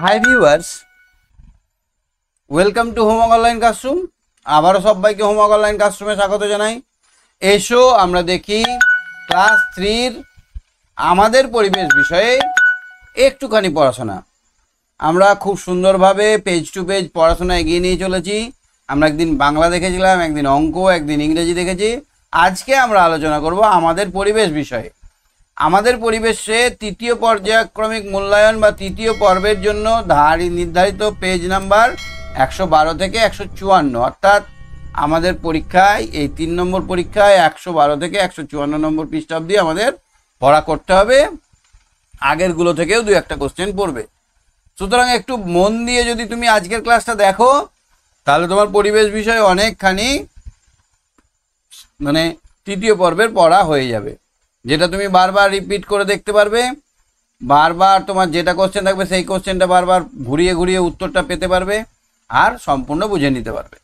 Hi viewers, welcome to homework online classroom. আবারও সবাইকে homework online ক্লাসরুমে স্বাগত জানাই। এসো আমরা দেখি ক্লাস 3-র আমাদের পরিবেশ বিষয়ে একটুখানি পড়াশোনা। আমরা খুব সুন্দরভাবে পেজ টু পেজ পড়াশোনা এগিয়ে নিয়ে চলেছি। আমরা একদিন বাংলা দেখেছিলাম, একদিন অঙ্ক, একদিন ইংরেজি দেখেছি। আজকে আমরা আলোচনা করব আমাদের পরিবেশ বিষয়ে। আমাদের পরিবেশে তৃতীয় পর্যায়ক্রমিক মূল্যায়ন বা তৃতীয় পর্বের জন্য নির্ধারিত পেজ নাম্বার 112 থেকে 154, অর্থাৎ আমাদের পরীক্ষায় এই 3 নম্বর পরীক্ষায় 112 থেকে 154 নম্বর পৃষ্ঠা অবধি আমাদের পড়া করতে হবে। আগেরগুলো থেকেও 2-1টা কোশ্চেন পড়বে। সুতরাং একটু মন দিয়ে যদি তুমি আজকের ক্লাসটা দেখো, তাহলে তোমার পরিবেশ বিষয়ে অনেকখানি তৃতীয় পর্বের পড়া হয়ে যাবে, যেটা তুমি বারবার রিপিট করে দেখতে পারবে। বারবার তোমার যেটা কোশ্চেন থাকবে সেই কোশ্চেনটা বারবার ঘুরিয়ে ঘুরিয়ে উত্তরটা পেতে পারবে আর সম্পূর্ণ বুঝে নিতে পারবে।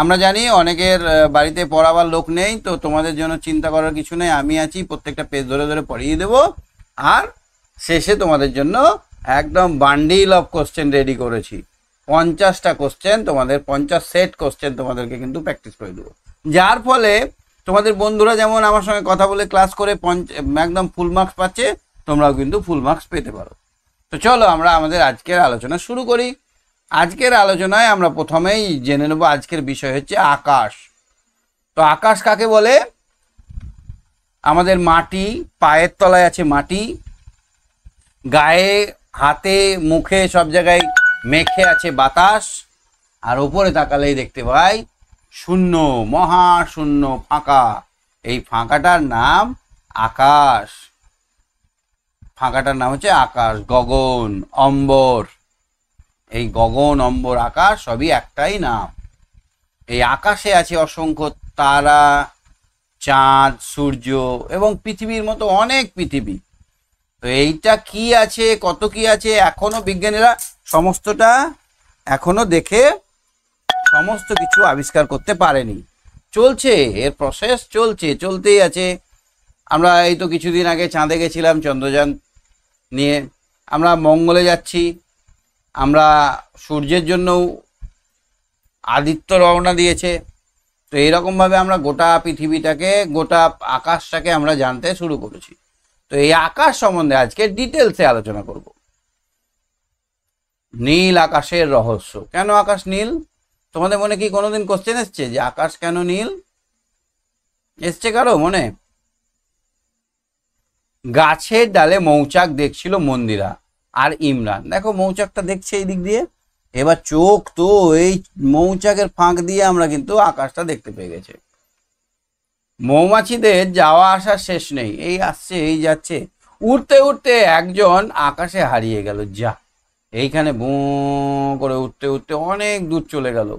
আমরা জানি অনেকের বাড়িতে পড়াবার লোক নেই, তো তোমাদের জন্য চিন্তা করার কিছু নেই, আমি আছি। প্রত্যেকটা পেজ ধরে ধরে পড়িয়ে দেবো, আর শেষে তোমাদের জন্য একদম বান্ডিল অফ কোশ্চেন রেডি করেছি। 50টা কোশ্চেন তোমাদের, 50 সেট কোশ্চেন তোমাদেরকে কিন্তু প্র্যাকটিস করে দেবো, যার ফলে তোমাদের বন্ধুরা যেমন আমার সঙ্গে কথা বলে ক্লাস করে একদম ফুল মার্কস পাচ্ছে, তোমরাও কিন্তু ফুল মার্কস পেতে পারো। তো চলো আমরা আমাদের আজকের আলোচনা শুরু করি। আজকের আলোচনায় আমরা প্রথমেই জেনে নেব আজকের বিষয় হচ্ছে আকাশ। তো আকাশ কাকে বলে? আমাদের মাটি, পায়ের তলায় আছে মাটি, গায়ে, হাতে, মুখে সব জায়গায় মেখে আছে বাতাস, আর উপরে তাকালেই দেখতে পাই শূন্য, মহাশূন্য, ফাঁকা। এই ফাঁকাটার নাম আকাশ। ফাঁকাটার নাম হচ্ছে আকাশ। গগন, অম্বর, এই গগন, অম্বর, আকাশ সবই একটাই নাম। এই আকাশে আছে অসংখ্য তারা, চাঁদ, সূর্য এবং পৃথিবীর মতো অনেক পৃথিবী। তো এইটা কি আছে, কত কি আছে, এখনো বিজ্ঞানীরা সমস্তটা এখনো দেখে সমস্ত কিছু আবিষ্কার করতে পারেনি। চলছে, এর প্রসেস চলতেই আছে। আমরা এই তো কিছুদিন আগে চাঁদে গেছিলাম চন্দ্রযান নিয়ে, আমরা মঙ্গলে যাচ্ছি, আমরা সূর্যের জন্যও আদিত্য রওনা দিয়েছে। তো এইরকমভাবে আমরা গোটা পৃথিবীটাকে, গোটা আকাশটাকে আমরা জানতে শুরু করেছি। তো এই আকাশ সম্বন্ধে আজকে ডিটেলসে আলোচনা করব। নীল আকাশের রহস্য। কেন আকাশ নীল? তোমাদের মনে কি কোনোদিন কোশ্চেন এসছে যে আকাশ কেন নীল? এসছে কারো মনে? গাছের ডালে মৌচাক দেখছিল মন্দিরা আর ইমরান। দেখো মৌচাকটা দেখছে এই দিক দিয়ে, এবার চোখ তো এই মৌচাকের ফাঁক দিয়ে আমরা কিন্তু আকাশটা দেখতে পেয়ে গেছে। মৌমাছিদের যাওয়া আসার শেষ নেই, এই আসছে এই যাচ্ছে, উড়তে উড়তে একজন আকাশে হারিয়ে গেল। যা, এইখানে বো করে উঠতে উঠতে অনেক দূর চলে গেল।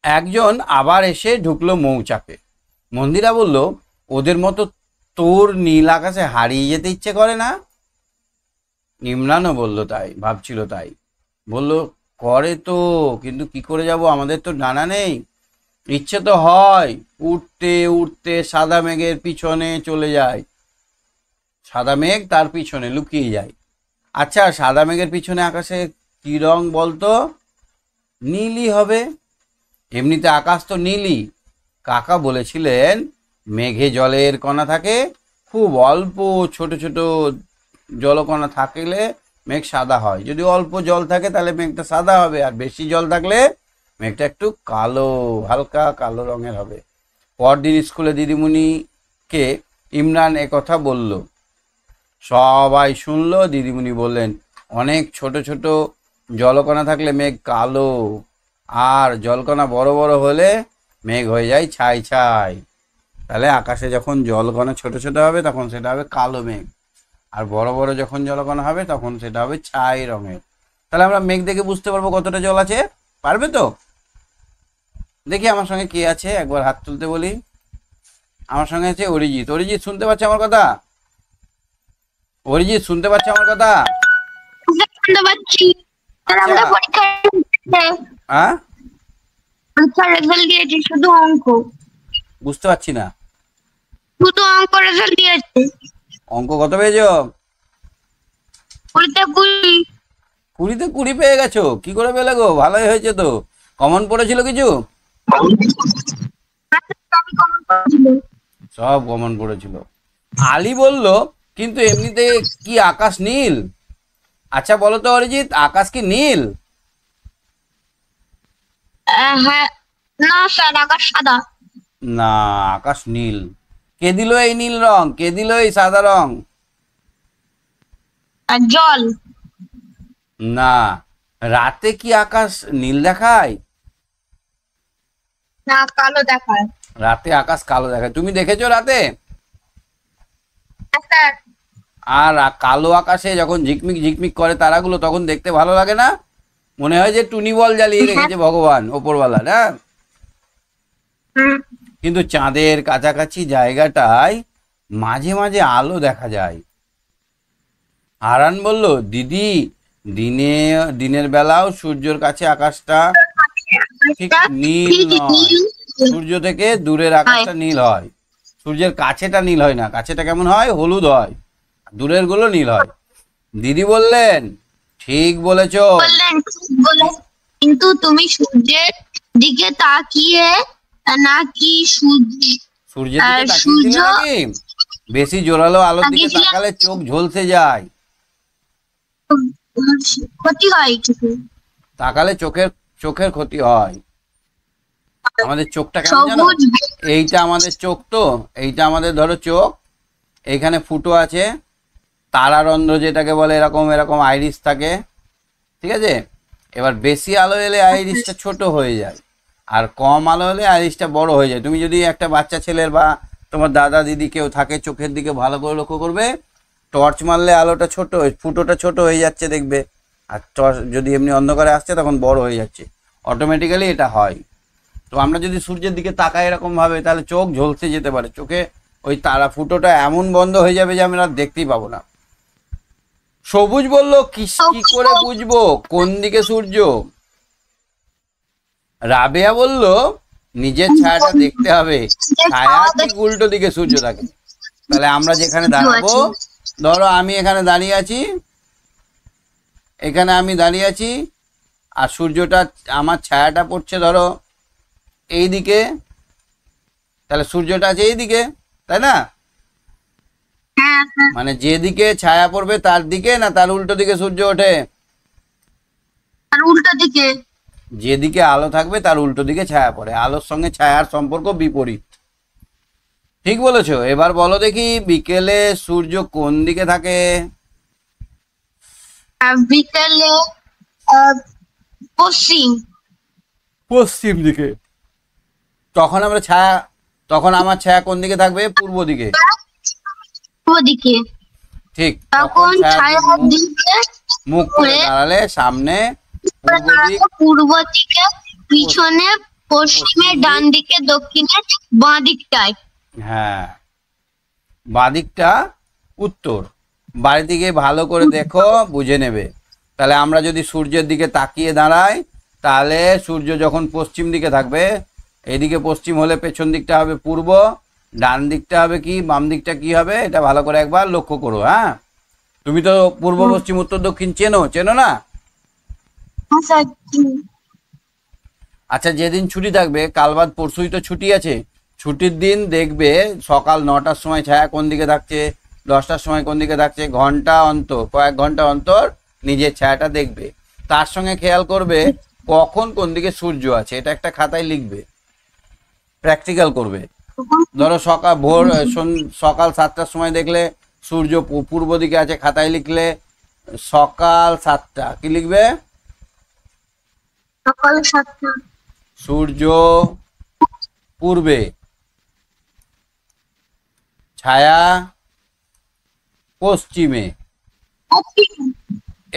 একজন আবার এসে ঢুকলো মৌচাকে। মন্দিরা বলল, ওদের মতো তোর নীল আকাশে হারিয়ে যেতে ইচ্ছে করে না? ইমরানও বলল তাই, ভাবছিল তাই। বলল, করে তো, কিন্তু কি করে যাব, আমাদের তো ডানা নেই। ইচ্ছে তো হয়, উঠতে উঠতে সাদা মেঘের পিছনে চলে যায়, সাদা মেঘ তার পিছনে লুকিয়ে যায়। আচ্ছা, সাদা মেঘের পিছনে আকাশে কি রং বলতো? নীলই হবে। এমনিতে আকাশ তো নীলই। কাকা বলেছিলেন মেঘে জলের কণা থাকে, খুব অল্প ছোট ছোট জলকণা থাকলে মেঘ সাদা হয়। যদি অল্প জল থাকে তাহলে মেঘটা সাদা হবে, আর বেশি জল থাকলে মেঘটা একটু কালো, হালকা কালো রঙের হবে। পরদিন স্কুলে দিদিমণিকে ইমরান একথা বলল। সবাই শুনলো। দিদিমণি বললেন, অনেক ছোট ছোট জলকণা থাকলে মেঘ কালো, আর জলকণা বড় বড় হলে মেঘ হয়ে যায় ছাই ছাই। তাহলে আকাশে যখন জলকণা ছোট ছোট হবে তখন সেটা হবে কালো মেঘ, আর বড় বড় যখন জলকণা হবে তখন সেটা হবে ছাই রঙের। তাহলে আমরা মেঘ দেখে বুঝতে পারবো কতটা জল আছে। পারবে তো? দেখি আমার সঙ্গে কে আছে, একবার হাত তুলতে বলি। আমার সঙ্গে আছে অরিজিৎ। অরিজিৎ শুনতে পাচ্ছে আমার কথা? অরিজিৎ শুনতে পাচ্ছে আমার কথা? শুনতে পাচ্ছি। আমরা পরীক্ষা হ্যাঁ, পরীক্ষার রেজাল্ট দিয়েছি, শুধু অঙ্ক। বুঝতে পারছি না। শুধু অঙ্ক রেজাল্ট দিয়েছে। অঙ্ক কত পেয়েছো? কুড়িতে কুড়ি। 20-তে 20 পেয়ে গেছো, কি করে পেলে গো? ভালোই হয়েছে তো। কমন পড়েছিল কিছু? সবই কমন পড়েছিল। সব কমন পড়েছিল। আলী বলল, কিন্তু এমনিতে কি আকাশ নীল? আচ্ছা বলো তো অরিজিৎ, আকাশ কি নীল? হ্যাঁ, না স্যার, আকাশ সাদা। না, আকাশ নীল। কে দিল এই নীল রং? কে দিল এই সাদা রং? আর জল। না, রাতে কি আকাশ নীল দেখায়? না, কালো দেখায়। রাতে আকাশ কালো দেখায়। তুমি দেখেছো রাতে? হ্যাঁ, স্যার। আর কালো আকাশে যখন ঝিকমিক ঝিকমিক করে তারাগুলো, তখন দেখতে ভালো লাগে না? মনে হয় যে টুনি বল জ্বালিয়ে রেখেছে ভগবান ওপরওয়ালা, না? হুম। কিন্তু চাঁদের কাছাকাছি জায়গাটায় মাঝে মাঝে আলো দেখা যায়। হারান বলল, দিদি, দিনের বেলাও সূর্যের কাছে আকাশটা ঠিক নীল ঠিক নয়। নীল সূর্য থেকে দূরের হয়। আকাশটা নীল হয়, সূর্যের কাছেটা নীল হয় না। কাছেটা কেমন হয়? হলুদ হয়, দূরের গুলো নীল হয়। দিদি বললেন, ঠিক বলেছো। বললেন ঠিক বলে, কিন্তু তুমি সূর্যের দিকে তাকিয়ে নাকি সূর্যের দিকে সূর্য তাকিয়েছিলে নাকি? বেশি জোরালো আলোর দিকে তাকিয়েছিলাম। তাকালে চোখ ঝলসে যায়। ক্ষতি হয় কিছু। তাকালে চোখের চোখের ক্ষতি হয়। আমাদের চোখটা কেমন জানো? সবুজ। এইটা আমাদের চোখ তো, এইটা আমাদের ধরো চোখ, এইখানে ফুটো আছে, তারারন্ধ্র যেটাকে বলে, এরকম এরকম আইরিস থাকে, ঠিক আছে? এবার বেশি আলো এলে আইরিসটা ছোট হয়ে যায়, আর কম আলো হলে আইরিসটা বড় হয়ে যায়। তুমি যদি একটা বাচ্চা ছেলের বা তোমার দাদা দিদি কেউ থাকে, চোখের দিকে ভালো করে লক্ষ্য করবে, টর্চ মারলে আলোটা ছোট, ফুটোটা ছোট হয়ে যাচ্ছে দেখবে, আর টর্চ যদি এমনি অন্ধকারে আসছে তখন বড় হয়ে যাচ্ছে। অটোমেটিক্যালি এটা হয়। তো আমরা যদি সূর্যের দিকে তাকাই এরকম ভাবে, তাহলে চোখ ঝলসে যেতে পারে, চোখে ওই তারা ফুটোটা এমন বন্ধ হয়ে যাবে যে আমরা দেখতেই পাবো না। সবুজ বলল, কি করে বুঝবো কোন দিকে সূর্য? রাবেয়া বলল, নিজের ছায়াটা দেখতে হবে, ছায়া ঠিক উল্টো দিকে সূর্য থাকে। তাহলে আমরা যেখানে দাঁড়াবো, ধরো আমি এখানে দাঁড়িয়ে আছি, এখানে আমি দাঁড়িয়ে আছি, আর সূর্যটা, আমার ছায়াটা পড়ছে ধরো এই দিকে, তাহলে সূর্যটা আছে এই দিকে, তাই না? হ্যাঁ, হ্যাঁ, মানে যেদিকে ছায়া পড়বে তার দিকে, না তার উল্টো দিকে সূর্য ওঠে? আর উল্টো দিকে। যেদিকে আলো থাকবে তার উল্টো দিকে ছায়া পড়ে। আলোর সঙ্গে ছায়ার সম্পর্ক বিপরীত। ঠিক বলেছো। এবার বলো দেখি, বিকেলে সূর্য কোন দিকে থাকে? আর বিকেলে পশ্চিম। পশ্চিম দিকে। তখন আমরা ছায়া, তখন আমার ছায়া কোন দিকে থাকবে? পূর্ব দিকে। ওদিকে। ঠিক। তখন তখন ছায়া ছায়া মুখ দিকে মুখ করে দাঁড়ালে সামনে পূর্ব দিক, পূর্ব দিকে, পিছনে পশ্চিমে, পশ্চিম ডান দিক, দিকে, দক্ষিণে, বাঁ দিকটায়। হ্যাঁ, বাদিকটা উত্তর। বাড়ি দিকে ভালো করে দেখো, বুঝে নেবে। তাহলে আমরা যদি সূর্যের দিকে তাকিয়ে দাঁড়াই, তাহলে সূর্য যখন পশ্চিম দিকে থাকবে, এদিকে পশ্চিম হলে পেছন দিকটা হবে পূর্ব, ডান দিকটা হবে কি, বাম দিকটা কি হবে, এটা ভালো করে একবার লক্ষ্য করো। হ্যাঁ, তুমি তো পূর্ব পশ্চিম উত্তর দক্ষিণ চেনো, চেনো না? আচ্ছা, যেদিন ছুটি থাকবে, কাল বাদ পরশুই তো ছুটি আছে, ছুটির দিন দেখবে সকাল 9টার সময় ছায়া কোন দিকে থাকছে, 10টার সময় কোন দিকে থাকছে, ঘন্টা অন্তর, কয়েক ঘন্টা অন্তর নিজের ছায়াটা দেখবে। তার সঙ্গে খেয়াল করবে কখন কোন দিকে সূর্য আছে, এটা একটা খাতায় লিখবে, প্র্যাকটিক্যাল করবে। ধরো সকাল 7টার সময় দেখলে সূর্য পূর্ব দিকে আছে, খাতায় লিখলে সকাল 7টা, কি লিখবে? সকাল 7টা। সূর্য পূর্বে, ছায়া পশ্চিমে।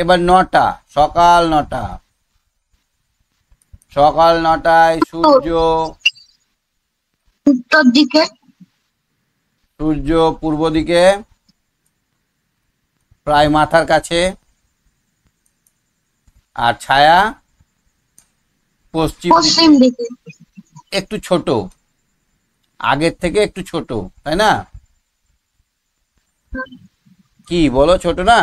এবার 9টা, সকাল 9টা, সকাল 9টায় সূর্য, উত্তর দিকে। সূর্য পূর্ব দিকে, প্রায় মাথার কাছে, আর ছায়া পশ্চিম দিকে, পশ্চিম দিকে। একটু ছোট, আগের থেকে একটু ছোট, তাই না? কি বলো, ছোট না?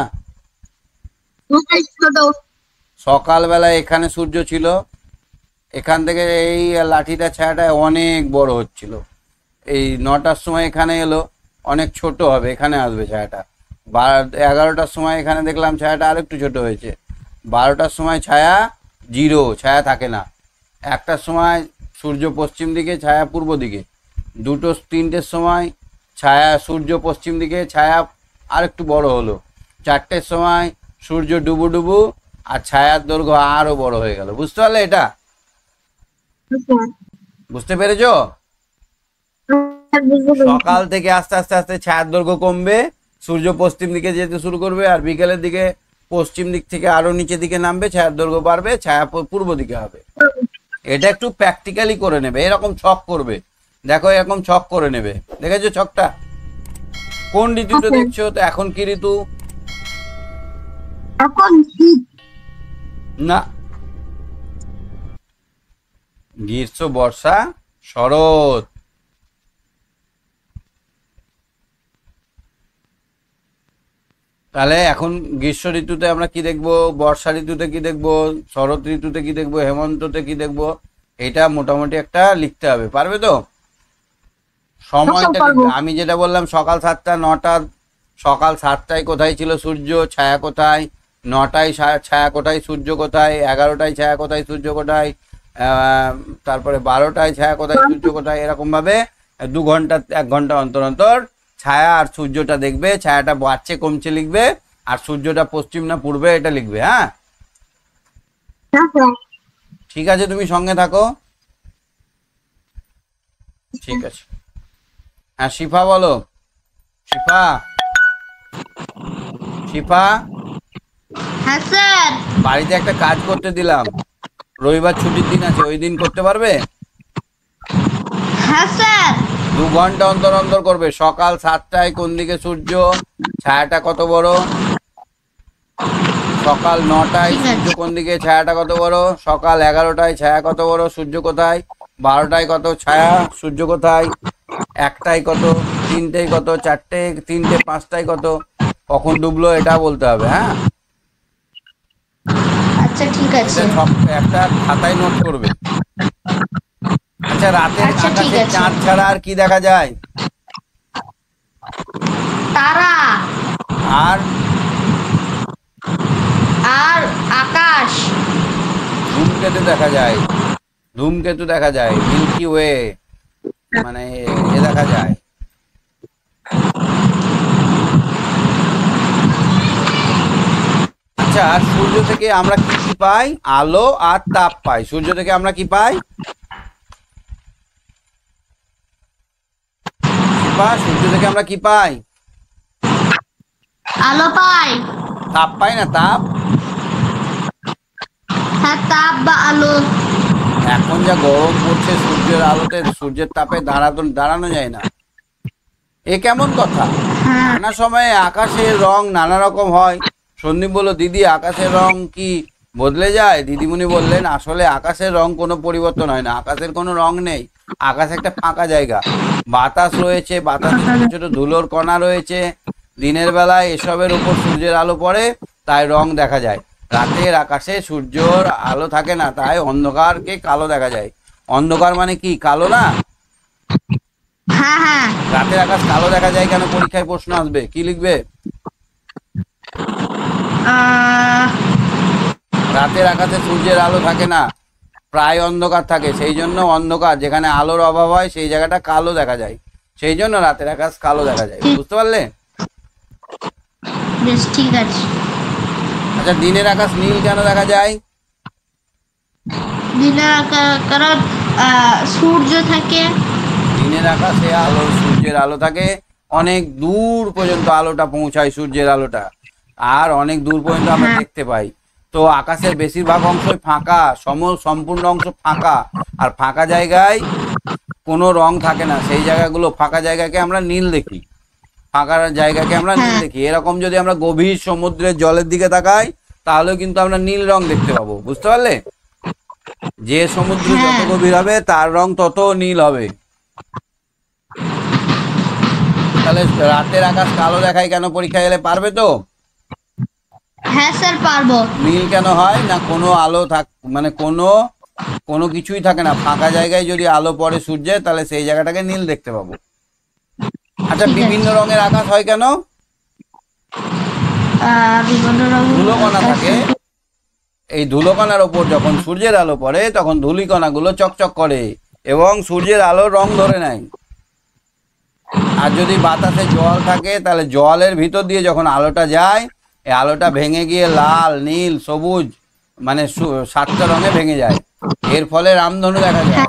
ছোট। সকালবেলা এখানে সূর্য ছিল, এখান থেকে এই লাঠিটা ছায়াটা অনেক বড় হচ্ছিল। এই 9টার সময় এখানে এলো, অনেক ছোট হবে, এখানে আসবে ছায়াটা। 11টার সময় এখানে দেখলাম ছায়াটা আরেকটু ছোট হয়েছে। 12টার সময় ছায়া জিরো, ছায়া থাকে না। 1টার সময় সূর্য পশ্চিম দিকে, ছায়া পূর্ব দিকে। 2-3টের সময় ছায়া সূর্য পশ্চিম দিকে, ছায়া আরেকটু বড় হলো। 4টের সময় সূর্য ডুবু ডুবু আর ছায়ার দৈর্ঘ্য আরো বড় হয়ে গেল। বুঝতে পারলে এটা? বুঝতে পেরেছো? সকাল থেকে আস্তে আস্তে আস্তে ছায়ার দৈর্ঘ্য কমবে, সূর্য পশ্চিম দিকে যেতে শুরু করবে, আর বিকেলের দিকে পশ্চিম দিক থেকে আরো নিচের দিকে নামবে, ছায়ার দৈর্ঘ্য বাড়বে, ছায়া পূর্ব দিকে হবে। এটা একটু প্র্যাকটিক্যালি করে নেবে, এরকম ছক করবে। দেখো এরকম ছক করে নেবে, দেখেছো ছকটা? কোন ঋতুতে দেখছো? তো এখন কি ঋতু? এখন শীত। না, গ্রীষ্ম, বর্ষা, শরৎ। তাহলে এখন গ্রীষ্ম ঋতুতে আমরা কি দেখবো, বর্ষা ঋতুতে কি দেখবো, শরৎ ঋতুতে কি দেখবো, হেমন্ততে কি দেখবো, এটা মোটামুটি একটা লিখতে হবে। পারবে তো? সময়টা লিখবে। আমি যেটা বললাম সকাল 7টা 9টা, সকাল 7টায় কোথায় ছিল সূর্য, ছায়া কোথায়, 9টায় ছায়া কোথায়, সূর্য কোথায়, 11টায় ছায়া কোথায়, সূর্য কোথায়, তারপরে 12টায় ছায়া কোথায়, সূর্য কোথায়, এরকম ভাবে 2 ঘন্টা 1 ঘন্টা অন্তর অন্তর ছায়া আর সূর্যটা দেখবে। ছায়াটা বাড়ছে কমছে লিখবে, আর সূর্যটা পশ্চিম না পূর্বে এটা লিখবে। হ্যাঁ, ঠিক আছে, তুমি সঙ্গে থাকো। ঠিক আছে। হ্যাঁ, শিফা বলো। শিফা, শিফা, হ্যাঁ স্যার। বাড়িতে একটা কাজ করতে দিলাম, রবিবার ছুটির দিন আছে, ওই দিন করতে পারবে? হ্যাঁ স্যার। 2 ঘন্টা অন্তর অন্তর করবে। সকাল 7টায় কোন দিকে সূর্য, ছায়াটা কত বড়। সকাল 9টায় সূর্য কোন দিকে, ছায়াটা কত বড়। সকাল 11টায় ছায়া কত বড়, সূর্য কোথায়। 12টায় কত ছায়া, সূর্য কোথায়। 1টায় কত, 3টেয় কত, 4টে 3টে 5টায় কত, কখন ডুবলো এটা বলতে হবে। হ্যাঁ, আচ্ছা ঠিক আছে। এটা একটা খাতায় নোট করবে। আচ্ছা, রাতের আচ্ছা, ঠিক আকাশে আছে। চাঁদ ছাড়া আর কি দেখা যায়? তারা আর আর আকাশ। ধূমকেতু দেখা যায়, ধূমকেতু দেখা যায়, মিল্কি ওয়ে, মানে এ দেখা যায়। আচ্ছা, সূর্য থেকে আমরা কি কি পাই? আলো আর তাপ পাই। সূর্য থেকে আমরা কি পাই? সূর্য থেকে আমরা কি পাই? আলো পাই। তাপ পাই না? তাপ। হ্যাঁ, তাপ বা আলো। এখন যা গরম পড়ছে, সূর্যের আলোতে সূর্যের তাপে দাঁড়ানো যায় না। এ কেমন কথা? হ্যাঁ। নানা সময়ে আকাশের রং নানা রকম হয়। সন্দীপ বলল, দিদি আকাশের রং কি বদলে যায়? দিদিমণি বললেন, আসলে আকাশের রং কোনো পরিবর্তন হয় না, আকাশের কোনো রং নেই। আকাশ একটা ফাঁকা জায়গা, বাতাস রয়েছে, বাতাসে ছোট ছোট ধুলোর কণা রয়েছে। দিনের বেলায় এসবের উপর সূর্যের আলো পড়ে, তাই রং দেখা যায়। রাতের আকাশে সূর্যর আলো থাকে না, তাই অন্ধকারকে কালো দেখা যায়। অন্ধকার মানে কি? কালো না? হ্যাঁ হ্যাঁ। রাতের আকাশ কালো দেখা যায় কেন? পরীক্ষায় প্রশ্ন আসবে, কি লিখবে? রাতের আকাশে সূর্যের আলো থাকে না, প্রায় অন্ধকার থাকে, সেই জন্য অন্ধকার, যেখানে আলোর অভাব হয় সেই জায়গাটা কালো দেখা যায়, সেই জন্য রাতের আকাশ কালো দেখা যায়। বুঝতে পারলে? বেশ, ঠিক আছে। আচ্ছা, দিনের আকাশ নীল কেন দেখা যায়? দিনের কারণ সূর্য থাকে। দিনের আকাশে সূর্যের আলো থাকে, অনেক দূর পর্যন্ত আলোটা পৌঁছায়, সূর্যের আলোটা, আর অনেক দূর পর্যন্ত আমরা দেখতে পাই। তো আকাশের বেশিরভাগ অংশই ফাঁকা, সম্পূর্ণ অংশ ফাঁকা, আর ফাঁকা জায়গায় কোনো রং থাকে না, সেই জায়গাগুলো, ফাঁকা জায়গাকে আমরা নীল দেখি, ফাঁকা জায়গাকে আমরা নীল দেখি। এরকম যদি আমরা গভীর সমুদ্রের জলের দিকে তাকাই, তাহলেও কিন্তু আমরা নীল রং দেখতে পাবো। বুঝতে পারলে? যে সমুদ্র যত গভীর হবে তার রং তত নীল হবে। তাহলে রাতের আকাশ কালো দেখায় কেন? পরীক্ষা এলে পারবে তো? হ্যাঁ স্যার পারবো। নীল কেন হয় না? কোনো আলো মানে কোনো কোনো কিছুই থাকে না, ফাঁকা জায়গায় যদি আলো পড়ে সূর্যের, তাহলে সেই জায়গাটাকে নীল দেখতে পাবো। আচ্ছা, ঠিক আছে। বিভিন্ন রঙের আকাশ হয় কেন? বিভিন্ন রঙের ধুলোকণা আকাশ থাকে, এই ধুলোকণার ওপর যখন সূর্যের আলো পড়ে তখন ধূলিকণাগুলো চকচক করে এবং সূর্যের আলো রং ধরে নেয়। আর যদি বাতাসে জল থাকে তাহলে জলের ভিতর দিয়ে যখন আলোটা যায়, এই আলোটা ভেঙে গিয়ে লাল, নীল, সবুজ মানে 7টা রঙে ভেঙে যায়। এর ফলে রামধনু দেখা যায়।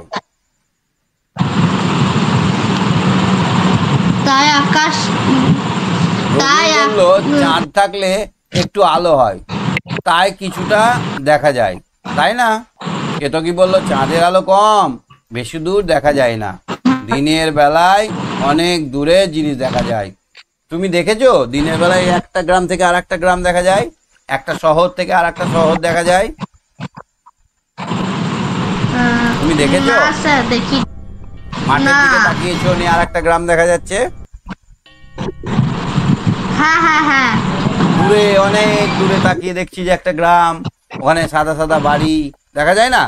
তাই আকাশ তাই রবি বললো চাঁদ থাকলে একটু আলো হয়, তাই কিছুটা দেখা যায়, তাই না? কেতকী বললো চাঁদের আলো কম, বেশি দূর দেখা যায় না, দিনের বেলায় অনেক দূরে জিনিস দেখা যায়। তুমি দেখেছো দিনের বেলায় একটা গ্রাম থেকে আর একটা গ্রাম দেখা যায়, একটা শহর থেকে আর একটা শহর দেখা যায়? তুমি দেখেছো? না স্যার দেখি। মাঠের না। দিকে তাকিয়েছো, নিয়ে আর একটা গ্রাম দেখা যাচ্ছে। হ্যাঁ হ্যাঁ হ্যাঁ। দূরে, অনেক দূরে তাকিয়ে দেখছি যে একটা গ্রাম, ওখানে সাদা সাদা বাড়ি দেখা যায় না?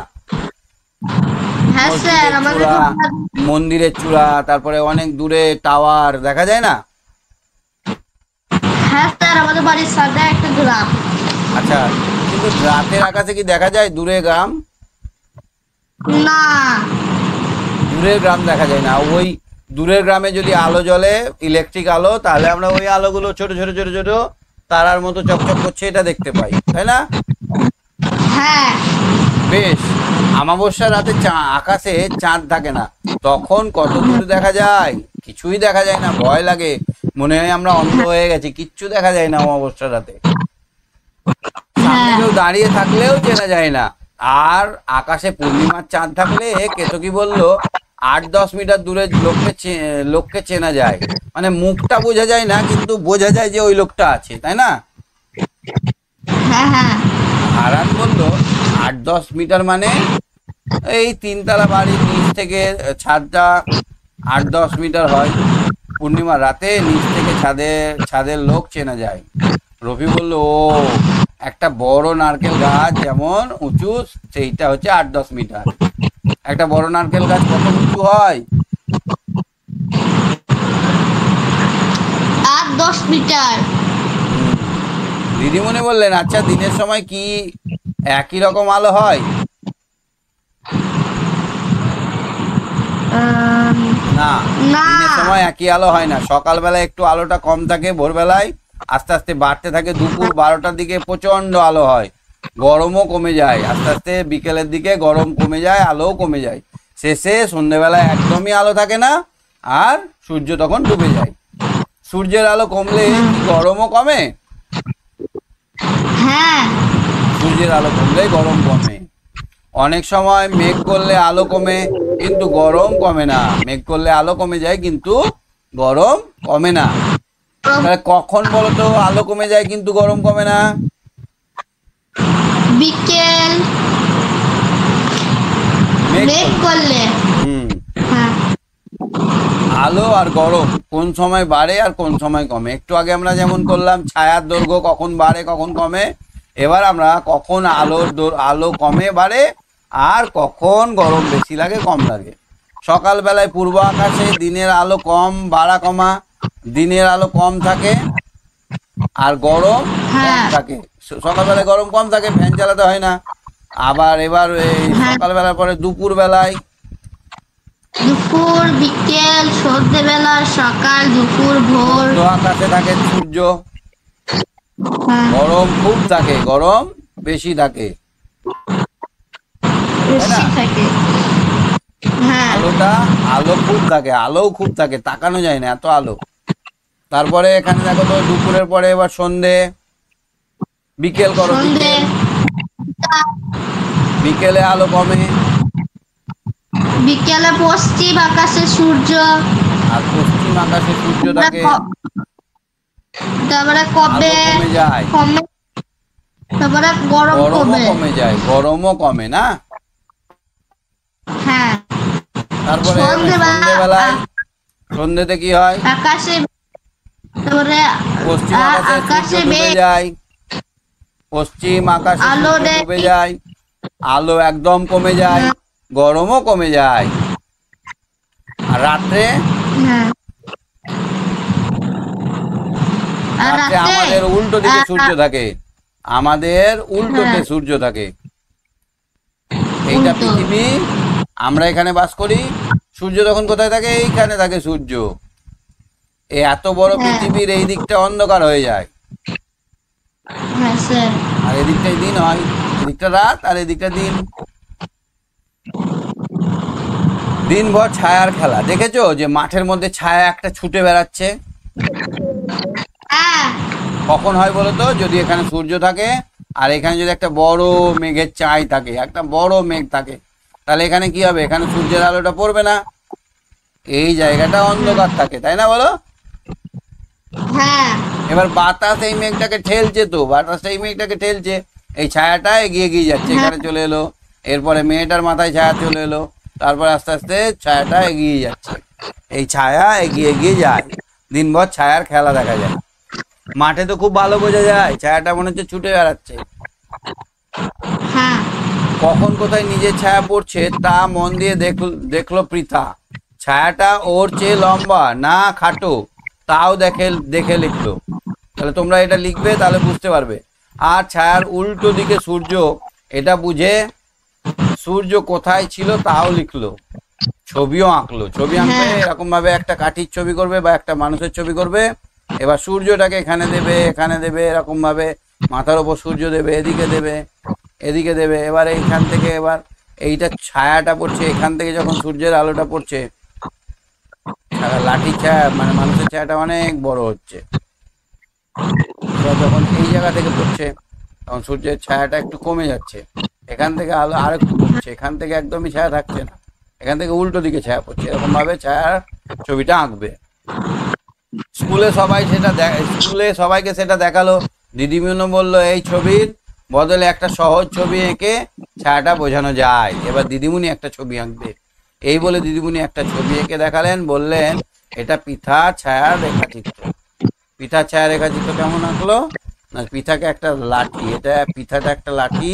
হ্যাঁ স্যার মসজিদের আমাদের চূড়া, মন্দিরের চূড়া, তারপরে অনেক দূরে টাওয়ার দেখা যায় না? হ্যাঁ স্যার আমাদের বাড়ির সাথে একটা গ্রাম। আচ্ছা, কিন্তু রাতের আকাশে কি দেখা যায় দূরে গ্রাম? না। দূরের গ্রাম দেখা যায় না। ওই দূরের গ্রামে যদি আলো জ্বলে, ইলেকট্রিক আলো, তাহলে আমরা ওই আলোগুলো ছোট ছোট ছোট ছোট তারার মতো চকচক করছে এটা দেখতে পাই, তাই না? হ্যাঁ। বেশ, অমাবস্যার রাতে আকাশে চাঁদ থাকে না, তখন কত দূর দেখা যায়? কিছুই দেখা যায় না, ভয় লাগে, মনে হয় আমরা অন্ধ হয়ে গেছি, কিচ্ছু দেখা যায় না অমাবস্যার রাতে। সামনে কেউ দাঁড়িয়ে থাকলেও চেনা যায় না। আর আকাশে পূর্ণিমার চাঁদ থাকলে কেতকী বলল 8-10 মিটার দূরে লোককে চেনা যায়, মানে মুখটা বোঝা যায় না কিন্তু বোঝা যায় যে ওই লোকটা আছে, তাই না? হ্যাঁ হ্যাঁ। হারান বলল 8-10 মিটার মানে এই 3 তলা বাড়ির নিচ থেকে ছাদটা 8-10 মিটার হয়। পূর্ণিমার রাতে নিচ থেকে ছাদের লোক চেনা যায়। রফি বলল, ও, একটা বড় নারকেল গাছ যেমন উঁচু, সেইটা হচ্ছে 8-10 মিটার। একটা বড় নারকেল গাছ কত উঁচু হয়? 8-10 মিটার। দিদিমণি বললেন, আচ্ছা দিনের সময় কি একই রকম আলো হয়? না, না। দিনের সময় একই আলো হয় না। সকালবেলায় একটু আলোটা কম থাকে, ভোরবেলায় আস্তে আস্তে বাড়তে থাকে, দুপুর 12টার দিকে প্রচন্ড আলো হয়, গরমও কমে যায়, আস্তে আস্তে বিকেলের দিকে গরম কমে যায়, আলোও কমে যায়, শেষে সন্ধ্যেবেলায় একদমই আলো থাকে না, আর সূর্য তখন ডুবে যায়। সূর্যের আলো কমলে কি গরমও কমে? হ্যাঁ। সূর্যের আলো কমলে গরম কমে। অনেক সময় মেঘ করলে আলো কমে কিন্তু গরম কমে না, মেঘ করলে আলো কমে যায় কিন্তু গরম কমে না। তাহলে কখন বলতো আলো কমে যায় কিন্তু গরম কমে না? বিকেল মেঘ মেঘ করলে। হুম। হ্যাঁ। আলো আর গরম কোন সময় বাড়ে আর কোন সময় কমে? একটু আগে আমরা যেমন করলাম ছায়ার দৈর্ঘ্য কখন বাড়ে কখন কমে, এবার আমরা কখন আলো কমে বাড়ে আর কখন গরম বেশি লাগে কম লাগে। সকালবেলায় পূর্ব আকাশে দিনের আলো কম বাড়া কমা, দিনের আলো কম থাকে আর গরম কম হ্যাঁ। থাকে। সকালবেলায় গরম কম থাকে, ফ্যান চালাতে হয় না। আবার এবার এই হ্যাঁ। সকালবেলার পরে দুপুর বেলায়, দুপুর, বিকেল, সন্ধ্যেবেলা, সকাল, দুপুর, ভোর। মধ্য আকাশে থাকে সূর্য, হ্যাঁ। গরম খুব থাকে, গরম বেশি থাকে, তাই না? বেশি থাকে। হ্যাঁ। আলো খুব থাকে, আলোও খুব থাকে, তাকানো যায় না এত আলো। তারপরে এখানে দেখো তো দুপুরের পরে এবার সন্ধে, বিকেল করো, সন্ধে। বিকেলে আলো কমে, বিকেলে পশ্চিম আকাশে সূর্য। আর পশ্চিম আকাশে সূর্য থাকে, তারপরে আলো কবে কমে যায়, কমে, তারপরে গরম গরমও কমে। কমে যায়, গরমও কমে না? হ্যাঁ। তারপরে সন্ধ্যেবেলায় সন্ধ্যেতে কি হয়? আকাশে, তারপরে পশ্চিম আকাশে আকাশে সূর্য ডুবে মেঘ, যায়, পশ্চিম আকাশে আলো সূর্য নেই। ডুবে যায়, আলো একদম কমে যায়, গরমও কমে যায়। আর রাত্রে হ্যাঁ আর রাত্রে রাতে আমাদের উল্টো দিকে সূর্য থাকে, আমাদের উল্টোতে হ্যাঁ। সূর্য থাকে। এইটা উল্টো। পৃথিবী, আমরা এখানে বাস করি। সূর্য তখন কোথায় থাকে? এইখানে থাকে সূর্য। এই এত বড় হ্যাঁ। পৃথিবীর এই দিকটা অন্ধকার হয়ে যায়, হ্যাঁ স্যার। আর এদিকটাই দিন হয়, এদিকটা রাত আর এদিকটা দিন। দিনভর ছায়ার খেলা দেখেছো? যে মাঠের মধ্যে ছায়া একটা ছুটে বেড়াচ্ছে। হ্যাঁ কখন হয় বলো তো? যদি এখানে সূর্য থাকে আর এখানে যদি একটা বড় মেঘের চাই থাকে, একটা বড় মেঘ থাকে, তাহলে এখানে কি হবে? এখানে সূর্যের আলোটা পড়বে না, এই জায়গাটা অন্ধকার থাকে, তাই না বলো? হ্যাঁ এবার বাতাস এই মেঘটাকে ঠেলছে, তো বাতাস এই মেঘটাকে ঠেলছে, এই ছায়াটা এগিয়ে এগিয়ে যাচ্ছে, এখানে চলে এলো, এরপরে মেয়েটার মাথায় ছায়া চলে এলো, তারপর আস্তে আস্তে ছায়াটা এগিয়ে যাচ্ছে, এই ছায়া এগিয়ে এগিয়ে যায়। দিনভর ছায়ার খেলা দেখা যায়। মাঠে তো খুব ভালো বোঝা যায়, ছায়াটা মনে হচ্ছে ছুটে বেড়াচ্ছে। হ্যাঁ কখন কোথায় নিজের ছায়া পড়ছে তা মন দিয়ে দেখলো পৃথা। ছায়াটা ওর চেয়ে লম্বা না খাটো, তাও দেখে দেখে লিখলো। তাহলে তোমরা এটা লিখবে, তাহলে বুঝতে পারবে। আর ছায়ার উল্টো দিকে সূর্য, এটা বুঝে সূর্য কোথায় ছিল তাও লিখলো, ছবিও আঁকলো। ছবি আঁকবে এরকম ভাবে, একটা কাঠির ছবি করবে বা একটা মানুষের ছবি করবে। এবার সূর্যটাকে এখানে দেবে, এখানে দেবে, এরকম ভাবে মাথার ওপর সূর্য দেবে, এদিকে দেবে, এদিকে দেবে। এবার এইখান থেকে এবার এইটা ছায়াটা পড়ছে, এখান থেকে যখন সূর্যের আলোটা পড়ছে, লাঠির ছায়া মানে মানুষের ছায়াটা অনেক বড় হচ্ছে। এবার যখন এই জায়গা থেকে পড়ছে, তখন সূর্যের ছায়াটা একটু কমে যাচ্ছে, এখান থেকে আলো আর একটু কমছে, এখান থেকে একদমই ছায়া থাকছে না, এখান থেকে উল্টো দিকে ছায়া পড়ছে। এরকম ভাবে ছায়ার ছবিটা আঁকবে। স্কুলে সবাইকে সেটা দেখালো। দিদিমণি বললো এই ছবির বদলে একটা সহজ ছবি এঁকে ছায়াটা বোঝানো যায়। এবার দিদিমণি একটা ছবি আঁকবে। এই বলে দিদিমণি একটা ছবি এঁকে দেখালেন, বললেন এটা পৃথা ছায়ার রেখাচিত্র। পৃথা ছায়া রেখাচিত্র কেমন আঁকলো না, পৃথাকে একটা লাঠি, এটা পৃথাটা একটা লাঠি,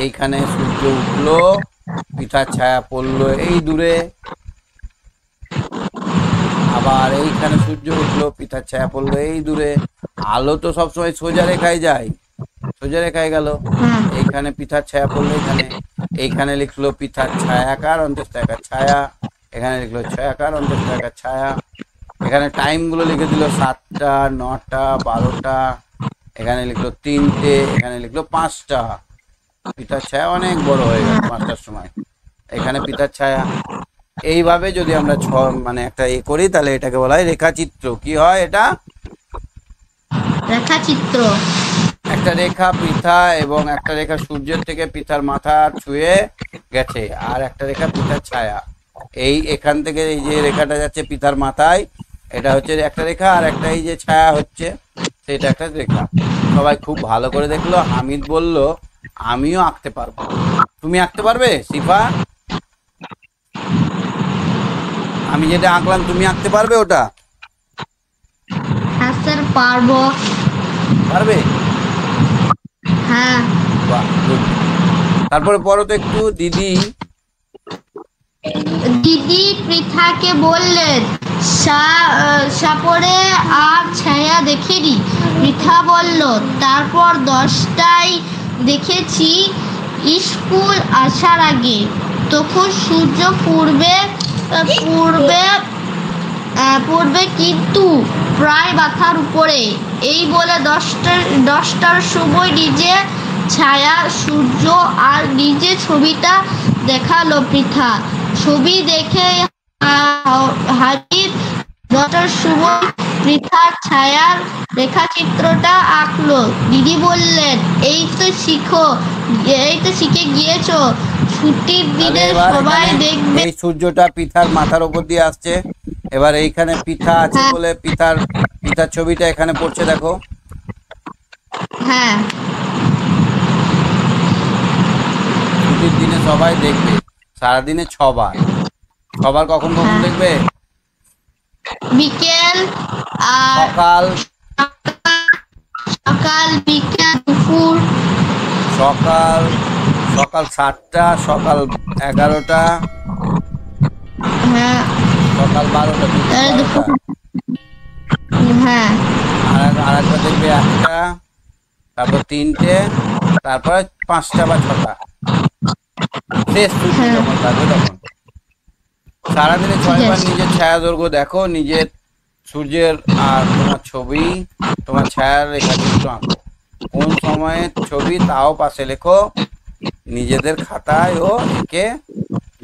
এইখানে সূর্য উঠলো, পৃথার ছায়া পড়লো এই দূরে, আবার এইখানে সূর্য উঠলো, পৃথার ছায়া পড়লো এই দূরে। আলো তো সবসময় সোজা রেখায় যায়, সোজা রেখায় গেল, এইখানে পৃথার ছায়া পড়লো, এখানে এইখানে লিখলো পৃথার ছায়াকার অন্তঃস্থায়কার ছায়া, এখানে লিখলো ছায়াকার অন্তঃস্থায়কার ছায়া। এখানে টাইম গুলো লিখে দিল 7টা, 9টা, 12টা, এখানে লিখলো 3টে, এখানে লিখলো 5টা। পিতার ছায়া অনেক বড় হয়ে গেল 5টার সময়, এখানে পিতার ছায়া। এইভাবে যদি আমরা মানে একটা করি, তাহলে এটাকে বলা হয় রেখাচিত্র। কি হয় এটা? রেখাচিত্র। একটা রেখা পৃথা এবং একটা রেখা সূর্যের থেকে পৃথার মাথা ছুঁয়ে গেছে, আর একটা রেখা পৃথার ছায়া। এই এখান থেকে এই যে রেখাটা যাচ্ছে পৃথার মাথায়, এটা হচ্ছে একটা রেখা, আর একটা এই যে ছায়া হচ্ছে সেটা একটা রেখা। সবাই খুব ভালো করে দেখলো। হামিদ বলল আমিও আঁকতে পারবো। তুমি আঁকতে পারবে শিফা? আমি যেটা আঁকলাম তুমি আঁকতে পারবে ওটা? হ্যাঁ স্যার পারবো। পারবে? হ্যাঁ। বাহ, good. তারপরে পড়ো তো একটু। দিদি পৃথাকে বললেন সাপরে আর ছায়া দেখেনি। পৃথা বলল তারপর 10টায় দেখেছি স্কুল আসার আগে, তখন সূর্য পূর্বে কিন্তু প্রায় মাথার উপরে। এই বলে 10টার সময় নিজে ছায়া, সূর্য আর নিজে ছবিটা দেখালো পৃথা। ছবি দেখে হামিদ 10টার সময় পৃথার ছায়ার রেখাচিত্রটা আঁকলো। দিদি বললেন এই তো শিখে গিয়েছো, ছুটির দিনে সবাই দেখবে। এই সূর্যটা পৃথার মাথার উপর দিয়ে আসছে। এবার এইখানে পৃথা আছে বলে পৃথার ছবিটা এখানে পড়ছে, দেখো। হ্যাঁ, ছুটির দিনে সবাই দেখবে, সারাদিনে 6বার। কখন দেখবে? বিকেল আর সকাল, বিকেল দুপুর, সকাল সকাল 7টা, সকাল 11টা, হ্যাঁ সকাল 12টা, দুপুর তাহলে 12টা, দুপুর, হ্যাঁ আর একবার দেখবে 1টা, তারপর 3টে, তারপরে 5টা বা 6টা, শেষ সূর্য হ্যাঁ যখন থাকবে তখন। সারাদিনে ঠিক 6বার আছে। নিজের ছায়া দৈর্ঘ্য দেখো, নিজের সূর্যের আর তোমার ছবি, তোমার ছায়ার রেখাচিত্র আঁকো। কোন সময়ের ছবি তাও পাশে লেখো, নিজেদের খাতায় ও এঁকে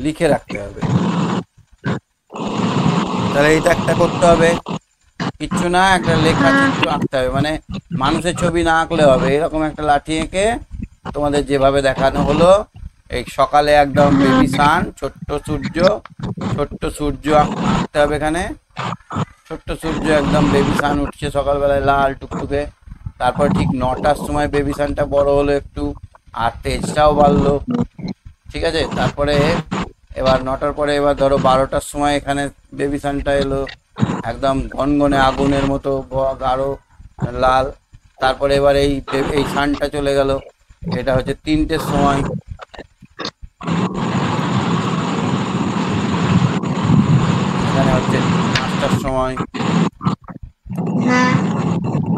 লিখে রাখতে হবে। তাহলে এটা একটা করতে হবে, কিচ্ছু না, একটা লেখা হ্যাঁ চিত্র আঁকতে হবে, মানে মানুষের ছবি না আঁকলে হবে, এরকম একটা লাঠি এঁকে তোমাদের যেভাবে দেখানো হলো, এই সকালে একদম হ্যাঁ বেবি সান, ছোট্ট সূর্য আঁকতে হবে এখানে। ছোট্ট সূর্য একদম বেবি সান উঠছে সকালবেলায় লাল টুকটুকে। তারপর ঠিক 9টার সময় বেবি সানটা বড় হলো একটু, আর তেজটাও বাড়লো, ঠিক আছে। তারপরে এবার 9টার পরে এবার ধরো 12টার সময় এখানে বেবি সানটা এলো, একদম গনগনে আগুনের মতো গাঢ় লাল। তারপরে এবার এই সানটা চলে গেল, এটা হচ্ছে 3টের সময়। এখানে হচ্ছে 5টার সময়, হ্যাঁ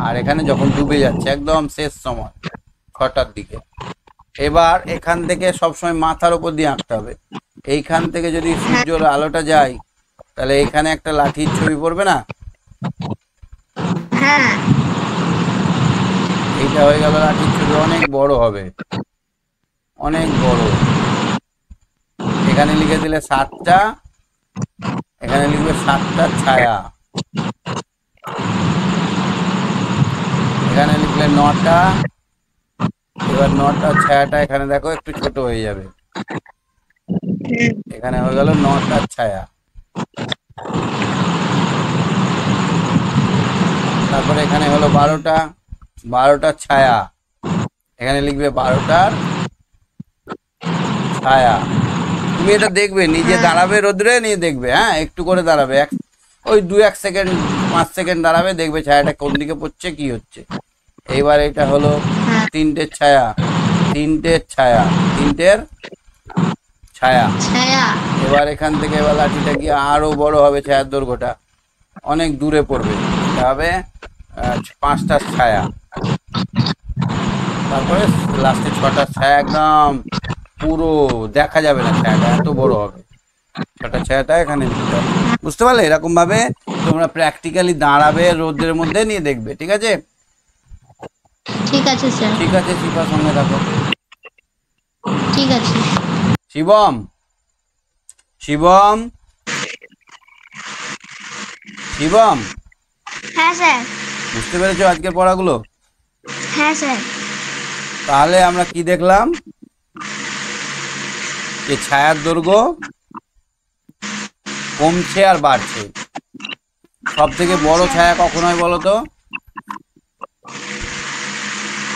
আর এখানে যখন ডুবে যাচ্ছে একদম শেষ সময় 6টার দিকে। এবার এখান থেকে সবসময় মাথার উপর দিয়ে আঁকতে হবে। এইখান থেকে যদি সূর্যের আলোটা যায়, তাহলে এখানে একটা লাঠির ছবি পড়বে না, হ্যাঁ এইটা হয়ে গেল লাঠির ছবি, অনেক বড় হবে, অনেক বড়। এখানে লিখে দিলে 7টা, এখানে লিখবে 7টার ছায়া, এখানে লিখলে 9টা, এবার 9টার ছায়াটা এখানে দেখো একটু ছোট হয়ে যাবে, এখানে হয়ে গেল 9টার ছায়া। তারপরে এখানে হলো 12টার ছায়া, এখানে লিখবে 12টার ছায়া। তুমি এটা দেখবে, নিজে দাঁড়াবে রোদ্রে, নিয়ে দেখবে, হ্যাঁ একটু করে দাঁড়াবে, ওই 2-1 সেকেন্ড 5 সেকেন্ড দাঁড়াবে, দেখবে ছায়াটা কোন দিকে পড়ছে কি হচ্ছে। এইবার এটা হলো 3টের ছায়া, 3টের ছায়া, 3টের ছায়া। ছায়া, এবার এখান থেকে এবার লাঠিটা গিয়ে আরো বড় হবে, ছায়ার দৈর্ঘ্যটা অনেক দূরে পড়বে, এটা হবে 5টার ছায়া। তারপরে লাস্টে 6টার ছায়া, একদম পুরো দেখা যাবে না, ছায়াটা এত বড় হবে, 6টার ছায়াটা এখানে দিতে হবে। বুঝতে পারলে? এরকম ভাবে তোমরা প্র্যাকটিক্যালি দাঁড়াবে রোদের মধ্যে, নিয়ে দেখবে, ঠিক আছে? ঠিক আছে স্যার, ঠিক আছে, শিবার সঙ্গে থাকো। ঠিক আছে। শিবম, শিবম, শিবম, হ্যাঁ স্যার, বুঝতে পেরেছো আজকের পড়াগুলো? হ্যাঁ স্যার। তাহলে আমরা কি দেখলাম, যে ছায়ার দৈর্ঘ্য কমছে আর বাড়ছে। সব থেকে বড় ছায়া কখন হয় বলো তো?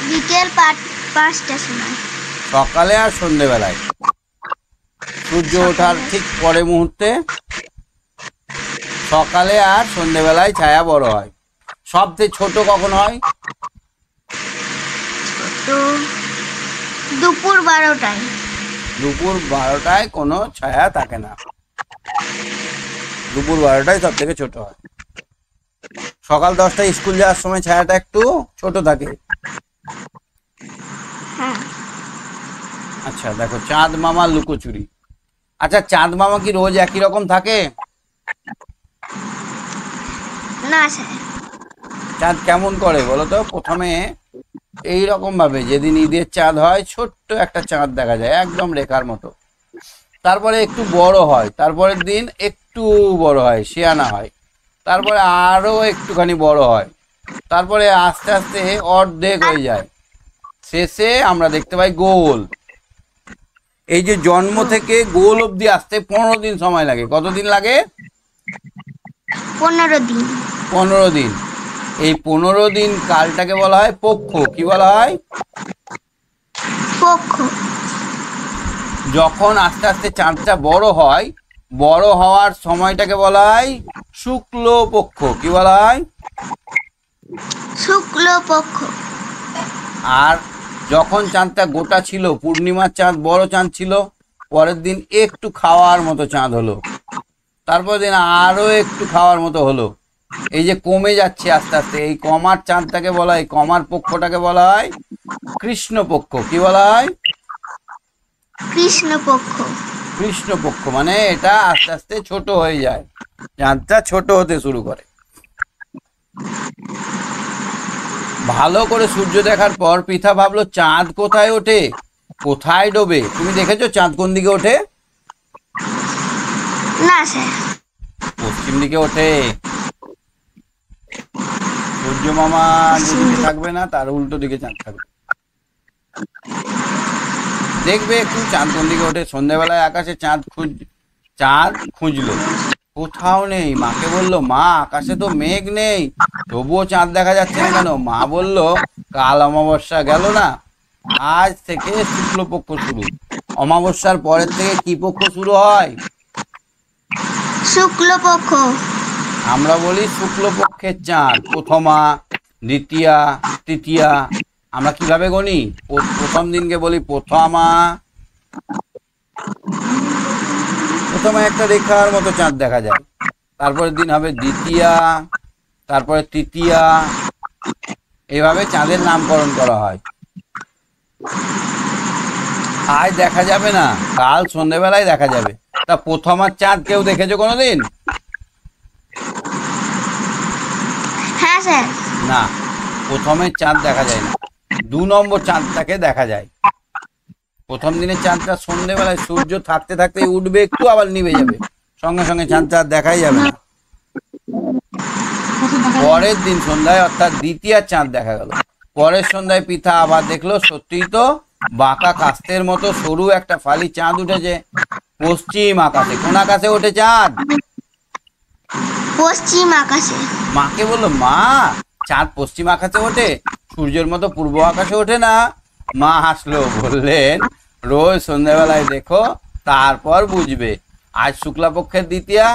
বিকেল 5টার সময়। সকালে আর সন্ধেবেলায়, সূর্য ওঠার ঠিক পরে মুহূর্তে, সকালে আর সন্ধেবেলায় ছায়া বড় হয়। সবচেয়ে ছোট কখন হয়? তো দুপুর 12টায়। দুপুর 12টায় কোনো ছায়া থাকে না, দুপুর 12টায় সব থেকে ছোট হয়। সকাল 10টায় স্কুল যাওয়ার সময় ছায়াটা একটু ছোট থাকে। হ্যাঁ আচ্ছা দেখো, চাঁদ মামার লুকোচুরি। আচ্ছা, চাঁদ মামা কি রোজ একই রকম থাকে? না স্যার। চাঁদ কেমন করে বলো তো? প্রথমে এই রকম ভাবে, যেদিন ঈদের চাঁদ হয়, ছোট্ট একটা চাঁদ দেখা যায় একদম রেখার মতো, তারপরে একটু বড় হয়, তারপরের দিন একটু বড় হয়, শিয়ানা হয়, তারপরে আরো একটুখানি বড় হয়, তারপরে আস্তে আস্তে অর্ধেক হয়ে যায়, শেষে আমরা দেখতে পাই গোল। এই যে জন্ম থেকে গোল অবধি আসতে 15 দিন সময় লাগে। কতদিন লাগে? 15 দিন। 15 দিন। এই 15 দিন কালটাকে বলা হয় পক্ষ। কি বলা হয়? পক্ষ। যখন আস্তে আস্তে চাঁদটা বড় হয়, বড় হওয়ার সময়টাকে বলা হয় শুক্ল পক্ষ। কি বলা হয়? শুক্ল পক্ষ। আর যখন চাঁদটা গোটা ছিল, পূর্ণিমার চাঁদ বড় চাঁদ ছিল, পরের দিন একটু খাওয়ার মতো চাঁদ হলো, তারপর দিন আরো একটু খাওয়ার মতো হলো। এই যে কমে যাচ্ছে আস্তে আস্তে, এই কমার চাঁদটাকে বলা হয়, কমার পক্ষটাকে বলা হয় কৃষ্ণপক্ষ। কি বলা হয়? কৃষ্ণপক্ষ। কৃষ্ণপক্ষ মানে এটা আস্তে আস্তে ছোট হয়ে যায়, চাঁদটা ছোট হতে শুরু করে। ভালো করে সূর্য দেখার পর পৃথা ভাবলো চাঁদ কোথায় ওঠে, কোথায় ডোবে। তুমি দেখেছো চাঁদ কোন দিকে ওঠে? না স্যার। পশ্চিম দিকে ওঠে। সূর্য মামা যেদিকে থাকবে না তার উল্টো দিকে চাঁদ থাকবে। দেখবে একটু চাঁদ কোন দিকে ওঠে। সন্ধ্যাবেলায় আকাশে চাঁদ খুঁজলো, কোথাও নেই। মাকে বললো, মা আকাশে তো মেঘ নেই, তবুও চাঁদ দেখা যাচ্ছে না কেন? মা বললো, কাল অমাবস্যা গেল না, আজ থেকে শুক্লপক্ষ শুরু। অমাবস্যার পরের থেকে কি পক্ষ শুরু হয়? শুক্লপক্ষ। আমরা বলি শুক্লপক্ষের চাঁদ, প্রথমা, দ্বিতীয়া, তৃতীয়া। আমরা কিভাবে গণি? প্রথম দিনকে বলি প্রথমা, প্রথমে একটা রেখার মতো চাঁদ দেখা যায়, তারপরের দিন হবে দ্বিতীয়া, তারপরে তৃতীয়া। এইভাবে চাঁদের নামকরণ করা হয়। আজ দেখা যাবে না, কাল সন্ধ্যেবেলায় দেখা যাবে। তা প্রথমার চাঁদ কেউ দেখেছো কোনোদিন? হ্যাঁ স্যার। না, প্রথমের চাঁদ দেখা যায় না, 2 নম্বর চাঁদটাকে দেখা যায়। প্রথম দিনের চাঁদটা সন্ধ্যেবেলায় সূর্য থাকতে থাকতে উঠবে একটু, আবার নিভে যাবে, সঙ্গে সঙ্গে চাঁদটা দেখাই যাবে না। পরের দিন সন্ধ্যায় অর্থাৎ দ্বিতীয় চাঁদ দেখা গেল। পরের সন্ধ্যায় পৃথা আবার দেখলো সত্যিই তো বাঁকা কাস্তের মতো সরু একটা ফালি চাঁদ উঠেছে পশ্চিম আকাশে। কোন আকাশে ওঠে চাঁদ? পশ্চিম আকাশে। মাকে বললো, মা চাঁদ পশ্চিম আকাশে ওঠে, সূর্যের মতো পূর্ব আকাশে ওঠে না? মা হাসলো, বললেন, রোজ সন্ধ্যাবেলায় দেখো, তারপর বুঝবে। আজ শুক্লাপক্ষের দ্বিতীয়া,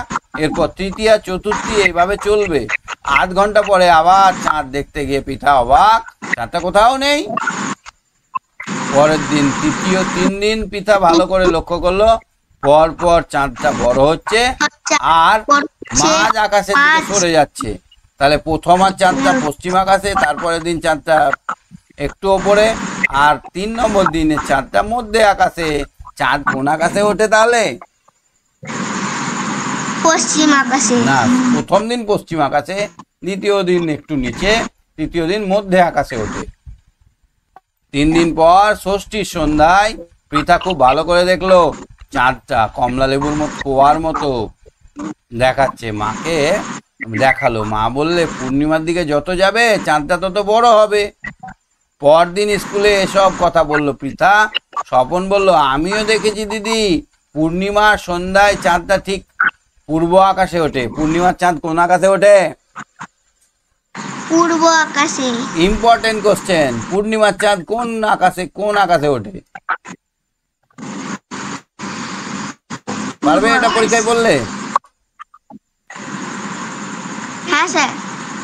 এরপর তৃতীয়া, চতুর্থী, এইভাবে চলবে। 8 ঘন্টা পরে আবার চাঁদ দেখতে গিয়ে পৃথা অবাক, চাঁদটা কোথাও নেই। পরের দিন তৃতীয়, 3 দিন পৃথা ভালো করে লক্ষ্য করলো, পর পর চাঁদটা বড় হচ্ছে আর মাঝ আকাশের দিকে সরে যাচ্ছে। তাহলে প্রথম আর চাঁদটা পশ্চিম আকাশে, তারপরের দিন চাঁদটা একটু ওপরে, আর 3 নম্বর দিনের চাঁদটা মধ্যে আকাশে। চাঁদ কোন আকাশে ওঠে তাহলে? পশ্চিম আকাশে। না, প্রথম দিন পশ্চিম আকাশে, দ্বিতীয় দিন একটু নিচে, তৃতীয় দিন মধ্যে আকাশে ওঠে। 3 দিন পর ষষ্ঠীর সন্ধ্যায় পৃথা খুব ভালো করে দেখলো চাঁদটা কমলা লেবুর মতো, কোয়ার মতো দেখাচ্ছে। মাকে দেখালো। মা বললে, পূর্ণিমার দিকে যত যাবে চাঁদটা তত বড় হবে। পরদিন স্কুলে এসব কথা বলল পৃথা। স্বপন বলল, আমিও দেখেছি দিদি, পূর্ণিমার সন্ধ্যায় চাঁদটা ঠিক পূর্ব আকাশে ওঠে। পূর্ণিমার চাঁদ কোন আকাশে ওঠে? পূর্ব আকাশে। ইম্পর্টেন্ট কোশ্চেন, পূর্ণিমার চাঁদ কোন আকাশে ওঠে? পারবে এটা পরীক্ষায় বললে? হ্যাঁ স্যার।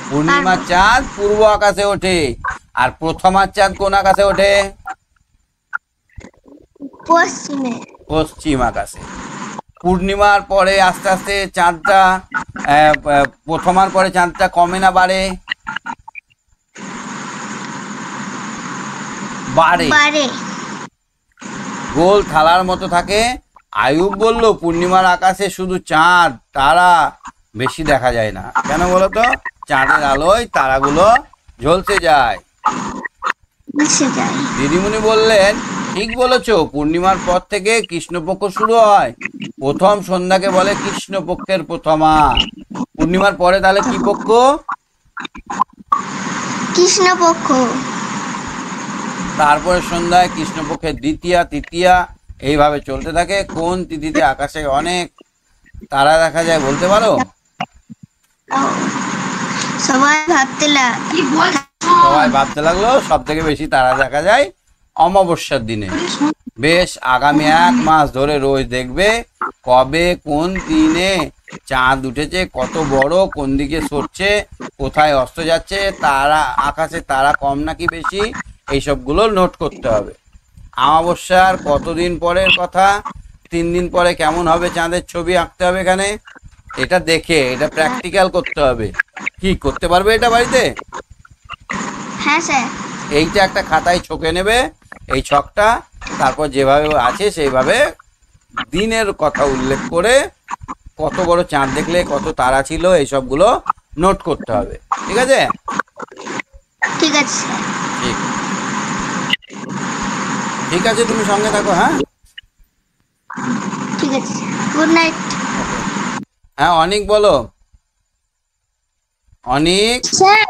পূর্ণিমার চাঁদ পূর্ব আকাশে ওঠে। আর প্রথমার চাঁদ কোন আকাশে ওঠে? পশ্চিমে। পশ্চিম আকাশে। পূর্ণিমার পরে আস্তে আস্তে চাঁদটা প্রথমার পরে চাঁদটা কমে না বাড়ে? বাড়ে। গোল থালার মতো থাকে। আয়ুব বলল, পূর্ণিমার আকাশে শুধু চাঁদ, তারা বেশি দেখা যায় না। কেন বলো তো? চাঁদের আলোয় তারাগুলো ঝলসে যায়। দিদিমণি বললেন, ঠিক বলেছো, পূর্ণিমার পর থেকে কৃষ্ণপক্ষ শুরু হয়। প্রথম সন্ধ্যাকে বলে কৃষ্ণপক্ষের প্রথমা। পূর্ণিমার পরে তাহলে কি পক্ষ? কৃষ্ণপক্ষ। তারপরে সন্ধ্যায় কৃষ্ণপক্ষের দ্বিতীয়া, তৃতীয়া, এইভাবে চলতে থাকে। কোন তিথিতে আকাশে অনেক তারা দেখা যায় বলতে পারো? সবাই ভাবতে লাগলো সব থেকে বেশি তারা দেখা যায় অমাবস্যার দিনে। বেশ, আগামী 1 মাস ধরে রোজ দেখবে কবে কোন দিনে চাঁদ উঠেছে, কত বড়, কোন দিকে সরছে, কোথায় অস্ত যাচ্ছে, তারা আকাশে তারা কম নাকি বেশি, এইসবগুলো নোট করতে হবে। অমাবস্যার কতদিন পরের কথা, 3 দিন পরে কেমন হবে চাঁদের ছবি আঁকতে হবে এখানে, এটা দেখে এটা প্র্যাকটিক্যাল করতে হবে। কি করতে পারবে এটা বাড়িতে? হ্যাঁ স্যার। এইটা একটা খাতায় ছকে নেবে এই ছকটা, তারপর যেভাবে আছে সেইভাবে দিনের কথা উল্লেখ করে কত বড় চাঁদ দেখলে কত তারা ছিল এইসবগুলো নোট করতে হবে। ঠিক আছে? ঠিক আছে স্যার। ঠিক ঠিক আছে, তুমি সঙ্গে থাকো। হ্যাঁ ঠিক আছে, গুড নাইট। হ্যাঁ অনিক বলো। অনিক, স্যার।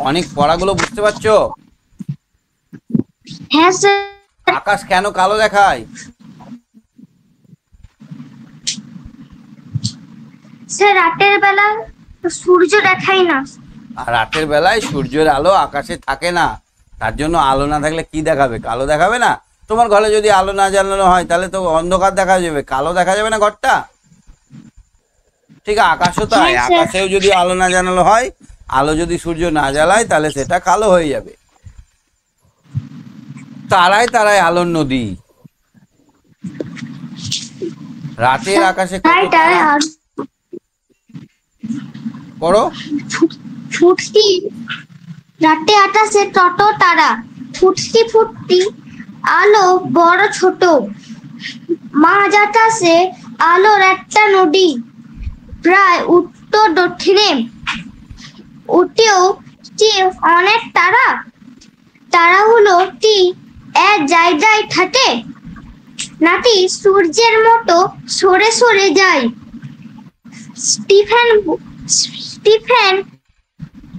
অনেক পড়াগুলো বুঝতে পারছো? হ্যাঁ স্যার। আকাশ কেন কালো দেখায়? স্যার রাতের বেলা সূর্য দেখাই না। আর রাতের বেলায় সূর্যের আলো আকাশে থাকে না, তার জন্য আলো না থাকলে কি দেখাবে? কালো দেখাবে না? তোমার ঘরে যদি আলো না জ্বালানো হয় তাহলে তো অন্ধকার দেখা যাবে, কালো দেখা যাবে না ঘরটা। ঠিক আকাশও তাই, হ্যাঁ, স্যার। আকাশেও যদি আলো না জ্বালানো হয়, আলো যদি সূর্য না জ্বালায় তাহলে সেটা কালো হয়ে যাবে। তারায় তারায় আলোর নদী। রাতের আকাশে কত তাই তাই তারা? আর পড়ো। ফুটকি রাতে আকাশে তত তারা, ফুটকি ফুটকি আলো বড় ছোট, মাঝ আকাশে আলোর একটা নদী, প্রায় উত্তর দক্ষিণে উঠেও কি অনেক তারা, তারাগুলো কি এক জায়গায় থাকে নাকি সূর্যের মতো সরে সরে যায়? স্টিফেন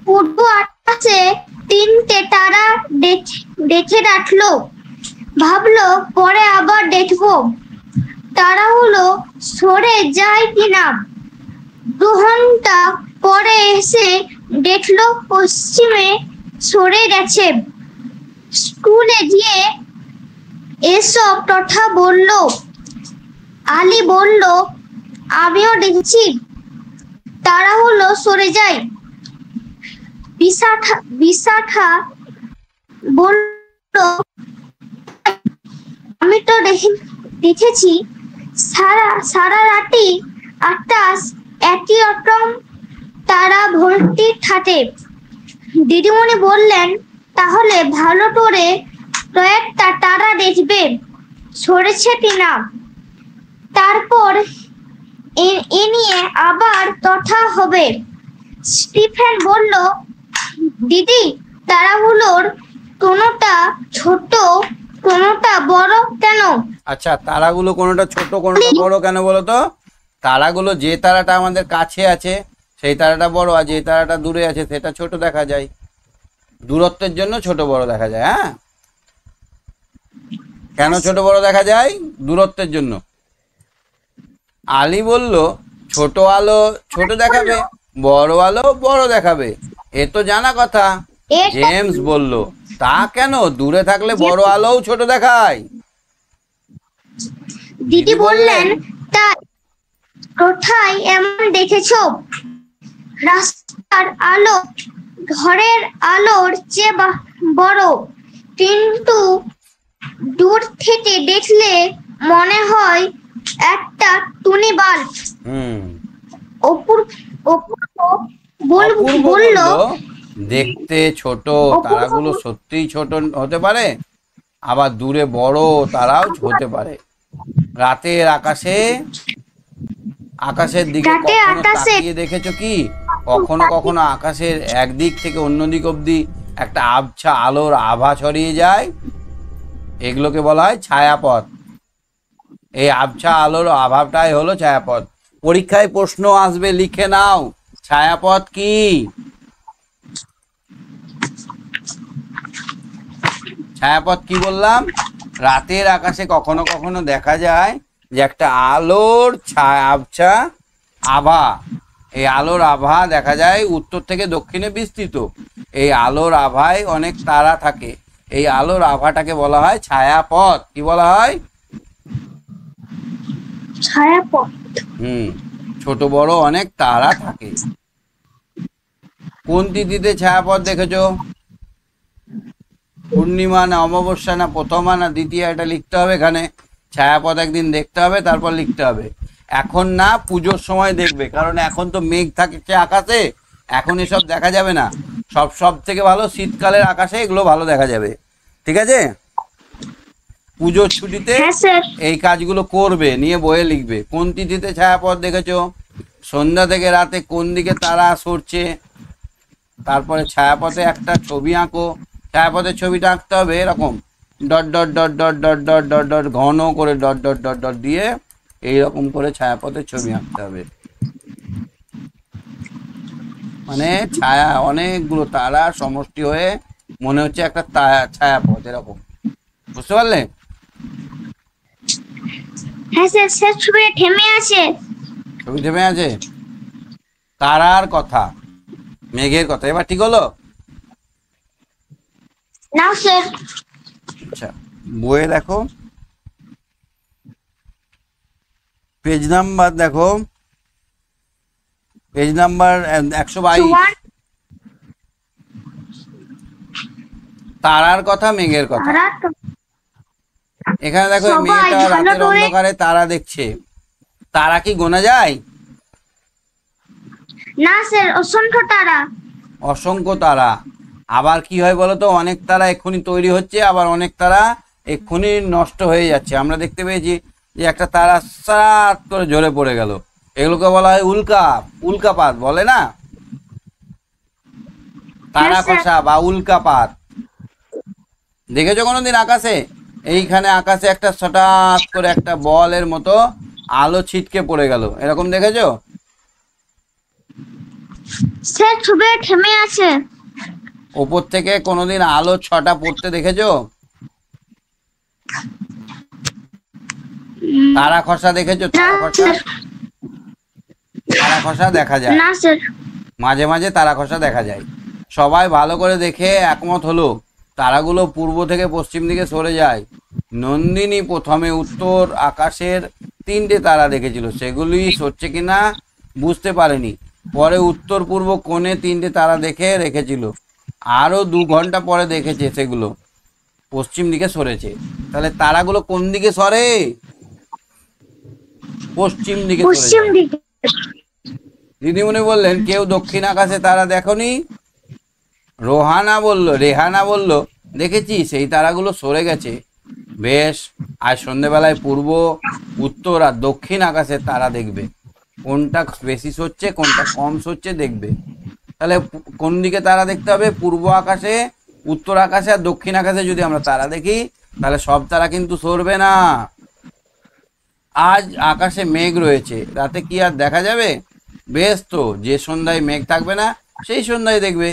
পূর্ব আকাশে 3টে তারা দেখে রাখলো, ভাবলো পরে আবার দেখবো তারাগুলো সরে যায় কিনা। 2 ঘন্টা পরে এসে দেখলো পশ্চিমে সরে গেছে। স্কুলে গিয়ে এসব কথা বলল। আলী বলল, আমিও দেখছি তারাগুলো সরে যায়। বিশাখা বলল, আমি তো দেখেছি সারা রাতি আকাশ একই রকম তারা ভর্তি থাকে। দিদিমণি বললেন, তাহলে ভালো করে কয়েকটা তারা দেখবে সরেছে কিনা, তারপর এ নিয়ে আবার কথা হবে। স্টিফেন বলল, দিদি তারাগুলোর কোনোটা ছোট কোনোটা বড় কেন? আচ্ছা, তারাগুলো কোনোটা ছোট কোনোটা বড় কেন বলো তো? তারাগুলো যে তারাটা আমাদের কাছে আছে সেই তারাটা বড়, আর যে তারাটা দূরে আছে সেটা ছোট দেখা যায়। দূরত্বের জন্য ছোট বড় দেখা যায়। হ্যাঁ, কেন ছোট বড় দেখা যায়? দূরত্বের জন্য। আলী বলল, ছোট আলো ছোট দেখাবে, বড় আলো বড় দেখাবে, এ তো জানা কথা। জেমস বলল, তা কেন? দূরে থাকলে বড় আলোও ছোট দেখায়। দিদি বললেন, তাই কোথায় এমন দেখেছো? রাস্তার আলো ঘরের আলোর চেয়ে বড়, কিন্তু দূর থেকে দেখলে মনে হয় একটা টুনি বাল্ব। অপূর্ব বলল, দেখতে ছোট তারাগুলো সত্যিই ছোট হতে পারে, আবার দূরে বড় তারাও হতে পারে। রাতের আকাশের দিকে কখনো তাকিয়ে দেখেছো কি? কখনো কখনো আকাশের একদিক থেকে অন্য দিক অব্দি একটা আবছা আলোর আভা ছড়িয়ে যায়, এগুলোকে বলা হয় ছায়াপথ। এই আবছা আলোর আভাটাই হলো ছায়াপথ। পরীক্ষায় প্রশ্ন আসবে, লিখে নাও, ছায়াপথ কি? ছায়াপথ কি বললাম? রাতের আকাশে কখনো কখনো দেখা যায় যে একটা আলোর আবছা আভা, এই আলোর আভা দেখা যায় উত্তর থেকে দক্ষিণে বিস্তৃত। এই আলোর আভায় অনেক তারা থাকে, এই আলোর আভাটাকে বলা হয় ছায়াপথ। কি বলা হয়? ছায়াপথ। ছোট বড় অনেক তারা থাকে। কোন তিথিতে ছায়াপথ দেখেছো? পূর্ণিমা না অমাবস্যা না প্রথমা না দ্বিতীয়া, এটা লিখতে হবে এখানে। ছায়াপথ একদিন দেখতে হবে, তারপর লিখতে হবে। এখন না, পুজোর সময় দেখবে, কারণ এখন তো মেঘ থাকছে আকাশে, এখন এসব দেখা যাবে না। সব থেকে ভালো শীতকালের আকাশে এগুলো ভালো দেখা যাবে, ঠিক আছে? পুজোর ছুটিতে হ্যাঁ স্যার। এই কাজগুলো করবে, নিয়ে বইয়ে লিখবে। কোন তিথিতে ছায়াপথ দেখেছো? সন্ধ্যা থেকে রাতে কোন দিকে তারা সরছে, তারপরে ছায়াপথে একটা ছবি আঁকো। ছায়াপথের ছবিটা আঁকতে হবে এরকম dot dot dot dot dot dot dot dot ঘন করে ডট ডট ডট ডট দিয়ে এইরকম করে ছায়াপথের ছবি আঁকতে হবে। মানে ছায়া, অনেকগুলো তারা সমষ্টি হয়ে মনে হচ্ছে একটা ছায়াপথ এরকম, বুঝতে পারলে? হ্যাঁ স্যার, স্যার ছবি থেমে আছে। ছবি থেমে আছে? তারার কথা, মেঘের কথা, এবার ঠিক হলো? না স্যার। আচ্ছা, বইয়ে দেখো, পেজ নাম্বার দেখো, পেজ নাম্বার 122। তারার কথা, মেঘের কথা। এখানে দেখো, এই মেয়েটা রাতের অন্ধকারে তারা দেখছে। তারা কি গোনা যায়? না স্যার, অসংখ্য তারা। অসংখ্য তারা। আবার কি হয় বলো তো, অনেক তারা এক্ষুনি তৈরি হচ্ছে, আবার অনেক তারা এক্ষুনি নষ্ট হয়ে যাচ্ছে। আমরা দেখতে পেয়েছি যে একটা তারা সাত করে ঝরে পড়ে গেল, এগুলোকে বলা হয় উল্কাপাত বলে না, তারা খসা বা উল্কাপাত। দেখেছো কোনোদিন আকাশে? এইখানে আকাশে একটা হঠাৎ করে একটা বলের মতো আলো ছিটকে পড়ে গেল, এরকম দেখেছো? স্যার ছবি থেমে আছে। ওপর থেকে কোনোদিন আলো ছটা পড়তে দেখেছো? তারা খসা দেখেছো? তারা খসা, তারা খসা দেখা যায় না স্যার। মাঝে মাঝে, তারা খসা দেখা যায়। সবাই ভালো করে দেখে একমত হলো তারাগুলো পূর্ব থেকে পশ্চিম দিকে সরে যায়। নন্দিনী প্রথমে উত্তর আকাশের 3টে তারা দেখেছিল, সেগুলি সরছে কিনা বুঝতে পারেনি। পরে উত্তর পূর্ব কোণে 3টে তারা দেখে রেখেছিল, আরো 2 ঘন্টা পরে দেখেছে সেগুলো পশ্চিম দিকে সরেছে। তাহলে তারাগুলো কোন দিকে সরে? পশ্চিম দিকে সরে পশ্চিম যায়। দিকে। দিদিমণি বললেন, কেউ দক্ষিণ আকাশে তারা দেখনি? রেহানা বলল, দেখেছি, সেই তারাগুলো সরে গেছে। বেশ, আজ সন্ধেবেলায় পূর্ব, উত্তর আর দক্ষিণ আকাশে তারা দেখবে, কোনটা বেশি সরছে কোনটা কম সরছে দেখবে। তাহলে কোন দিকে তারা দেখতে হবে? পূর্ব আকাশে, উত্তর আকাশে আর দক্ষিণ আকাশে যদি আমরা তারা দেখি, তাহলে সব তারা কিন্তু সরবে না। আজ আকাশে মেঘ রয়েছে, রাতে কি আর দেখা যাবে? বেশ তো, যে সন্ধ্যায় মেঘ থাকবে না সেই সন্ধ্যায় দেখবে।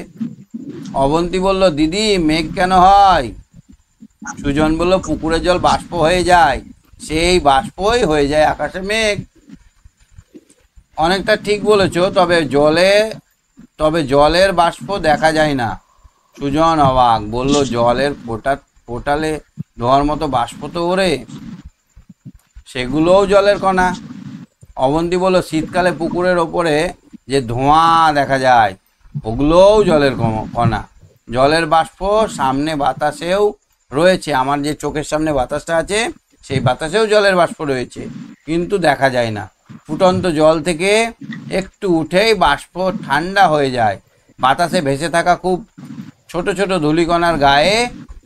অবন্তী বলল, দিদি মেঘ কেন হয়? সুজন বলল, পুকুরের জল বাষ্প হয়ে যায়, সেই বাষ্পই হয়ে যায় আকাশে মেঘ। অনেকটা ঠিক বলেছো, তবে জলের বাষ্প দেখা যায় না। সুজন অবাক, বলল, জলের ফোটালে ধোয়ার মতো বাষ্প তো ওরে, সেগুলোও জলের কণা। অবন্তী বলল, শীতকালে পুকুরের ওপরে যে ধোঁয়া দেখা যায় ওগুলোও জলের কণা। জলের বাষ্প সামনে বাতাসেও রয়েছে, আমার যে চোখের সামনে বাতাসটা আছে সেই বাতাসেও জলের বাষ্প রয়েছে, কিন্তু দেখা যায় না। ফুটন্ত জল থেকে একটু উঠেই বাষ্প ঠান্ডা হয়ে যায়। বাতাসে ভেসে থাকা খুব ছোট ছোট ধূলিকণার গায়ে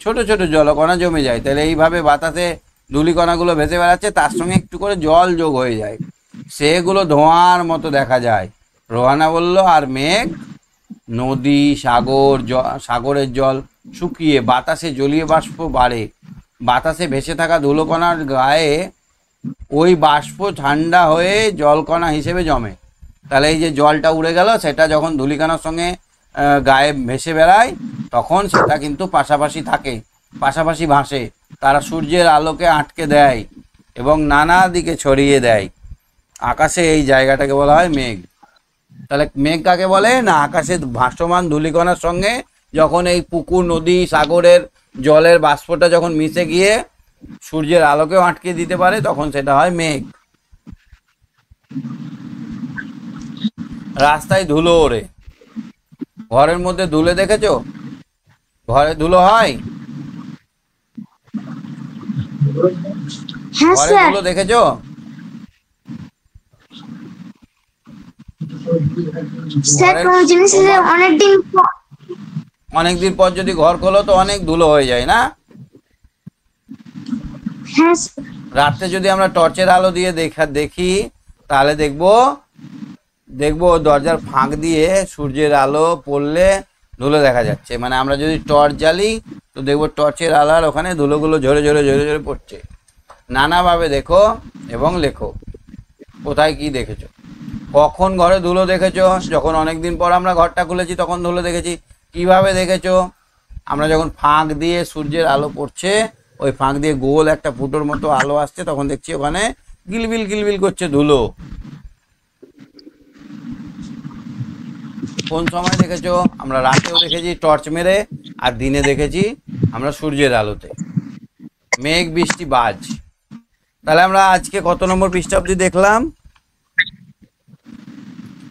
ছোট ছোট জলকণা জমে যায়। তাহলে এইভাবে বাতাসে ধূলিকণাগুলো ভেসে বেড়াচ্ছে, তার সঙ্গে একটু করে জল যোগ হয়ে যায়, সেগুলো ধোঁয়ার মতো দেখা যায়। রোহানা বলল, আর মেঘ? নদী, সাগরের জল শুকিয়ে বাতাসে জলীয় বাষ্প বাড়ে, বাতাসে ভেসে থাকা ধুলোকণার গায়ে ওই বাষ্প ঠান্ডা হয়ে জলকণা হিসেবে জমে। তাহলে এই যে জলটা উড়ে গেল, সেটা যখন ধূলিকণার সঙ্গে গায়ে ভেসে বেড়ায়, তখন সেটা কিন্তু পাশাপাশি থাকে, পাশাপাশি ভাসে। তারা সূর্যের আলোকে আটকে দেয় এবং নানা দিকে ছড়িয়ে দেয়। আকাশে এই জায়গাটাকে বলা হয় মেঘ। তাহলে মেঘ কাকে বলে? না, আকাশে ভাসমান ধূলিকণার সঙ্গে যখন এই পুকুর, নদী, সাগরের জলের বাষ্পটা যখন মিশে গিয়ে সূর্যের আলোকেও আটকে দিতে পারে, তখন সেটা হয় মেঘ। রাস্তায় ধুলো ওড়ে, ঘরের মধ্যে ধুলো দেখেছো? ঘরে ধুলো হয়? হ্যাঁ ঘরে স্যার। ধুলো দেখেছো? স্যার ঘরের কোন জিনিস অনেকদিন অনেকদিন পর যদি ঘর খোলো তো অনেক ধুলো হয়ে যায় না? হ্যাঁ স্যার। রাত্রে যদি আমরা টর্চের আলো দিয়ে দেখি তাহলে দেখবো দেখবো দরজার ফাঁক দিয়ে সূর্যের আলো পড়লে ধুলো দেখা যাচ্ছে। মানে আমরা যদি টর্চ জ্বালি তো দেখবো টর্চের আলোর ওখানে ধুলোগুলো ঝরে ঝরে ঝরে ঝরে পড়ছে। নানাভাবে দেখো এবং লেখো কোথায় কি দেখেছো। কখন ঘরে ধুলো দেখেছো? যখন অনেকদিন পর আমরা ঘরটা খুলেছি তখন ধুলো দেখেছি। কিভাবে দেখেছো? আমরা যখন ফাঁক দিয়ে সূর্যের আলো পড়ছে, ওই ফাঁক দিয়ে গোল একটা ফুটোর মতো আলো আসছে, তখন দেখছি ওখানে গিলবিল গিলবিল করছে ধুলো। কোন সময় দেখেছো? আমরা রাতেও দেখেছি টর্চ মেরে, আর দিনে দেখেছি আমরা সূর্যের আলোতে। মেঘ বৃষ্টি বাজ। তাহলে আমরা আজকে কত নম্বর পৃষ্ঠা অবধি দেখলাম?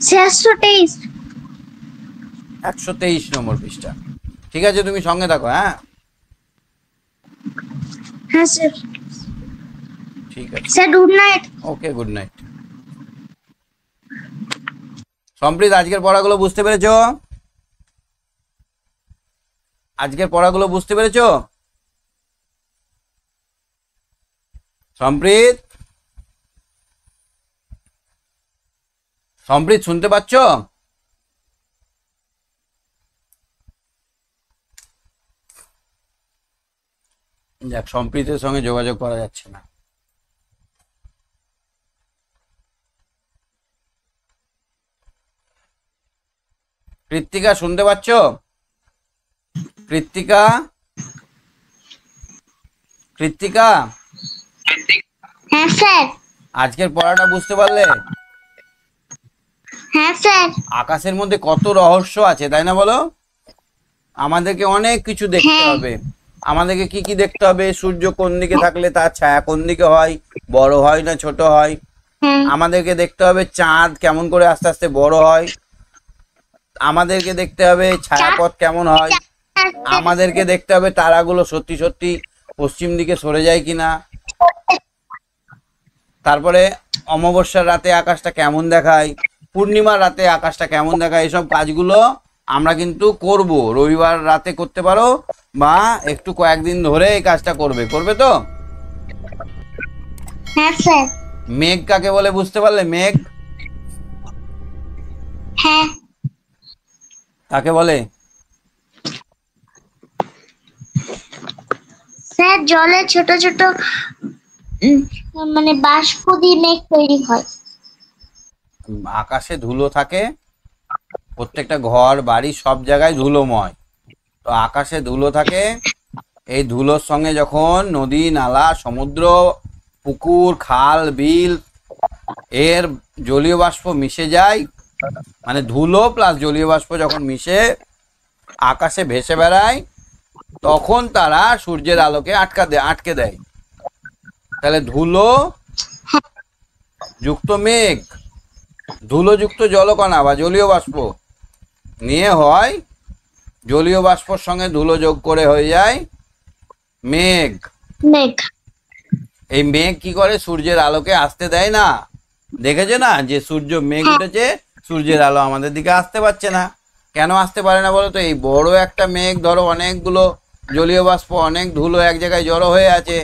623। 123 নম্বর পৃষ্ঠা। ঠিক আছে, তুমি সঙ্গে থাকো। হ্যাঁ হ্যাঁ স্যার। ঠিক আছে, sir good night. Okay, good night. সম্প্রীত, আজকের পড়াগুলো বুঝতে পেরেছো? আজকের পড়াগুলো বুঝতে পেরেছো সম্প্রীত? সম্প্রীত শুনতে পাচ্ছ? যাক, সম্প্রীতের সঙ্গে যোগাযোগ করা যাচ্ছে না। কৃত্তিকা শুনতে পাচ্ছ? কৃত্তিকা, কৃত্তিকা, হ্যাঁ স্যার। আজকের পড়াটা বুঝতে পারলে? হ্যাঁ স্যার। আকাশের মধ্যে কত রহস্য আছে, তাই না বলো? আমাদেরকে অনেক কিছু দেখতে হবে। আমাদেরকে কি কি দেখতে হবে? সূর্য কোন দিকে থাকলে তার ছায়া কোন দিকে হয়, বড় হয় না ছোট হয়। আমাদেরকে দেখতে হবে চাঁদ কেমন করে আস্তে আস্তে বড় হয়। আমাদেরকে দেখতে হবে ছায়াপথ কেমন হয়। আমাদেরকে দেখতে হবে তারাগুলো সত্যি সত্যি পশ্চিম দিকে সরে যায় কিনা। তারপরে অমাবস্যার রাতে আকাশটা কেমন দেখায়, পূর্ণিমার রাতে আকাশটা কেমন দেখায়। এসব কাজগুলো আমরা কিন্তু করব। রবিবার রাতে করতে পারো বা একটু কয়েকদিন ধরে এই কাজটা করবে তো? হ্যাঁ স্যার। মেঘ কাকে বলে বুঝতে পারলে? মেঘ হ্যাঁ কাকে বলে? স্যার জলে ছোট ছোট মানে বাষ্প দিয়ে মেঘ তৈরি হয়। আকাশে ধুলো থাকে, প্রত্যেকটা ঘর বাড়ি সব জায়গায় ধুলোময়। তো আকাশে ধুলো থাকে, এই ধুলোর সঙ্গে যখন নদী নালা সমুদ্র পুকুর খাল বিল এর জলীয় বাষ্প মিশে যায়, মানে ধুলো প্লাস জলীয় বাষ্প যখন মিশে আকাশে ভেসে বেড়ায়, তখন তারা সূর্যের আলোকে আটকে দেয়। তাহলে ধুলো যুক্ত মেঘ, ধুলোযুক্ত জলকণা বা জলীয় বাষ্প নিয়ে হয়, জলীয় বাষ্পর সঙ্গে ধুলো যোগ করে হয়ে যায় মেঘ। মেঘ। এই মেঘ কি করে? সূর্যের আলোকে আসতে দেয় না। দেখেছো না যে সূর্য মেঘ উঠেছে, সূর্যের আলো আমাদের দিকে আসতে পারছে না। কেন আসতে পারে না বলো তো? এই বড় একটা মেঘ, ধরো অনেকগুলো জলীয় বাষ্প অনেক ধুলো এক জায়গায় জড়ো হয়ে আছে,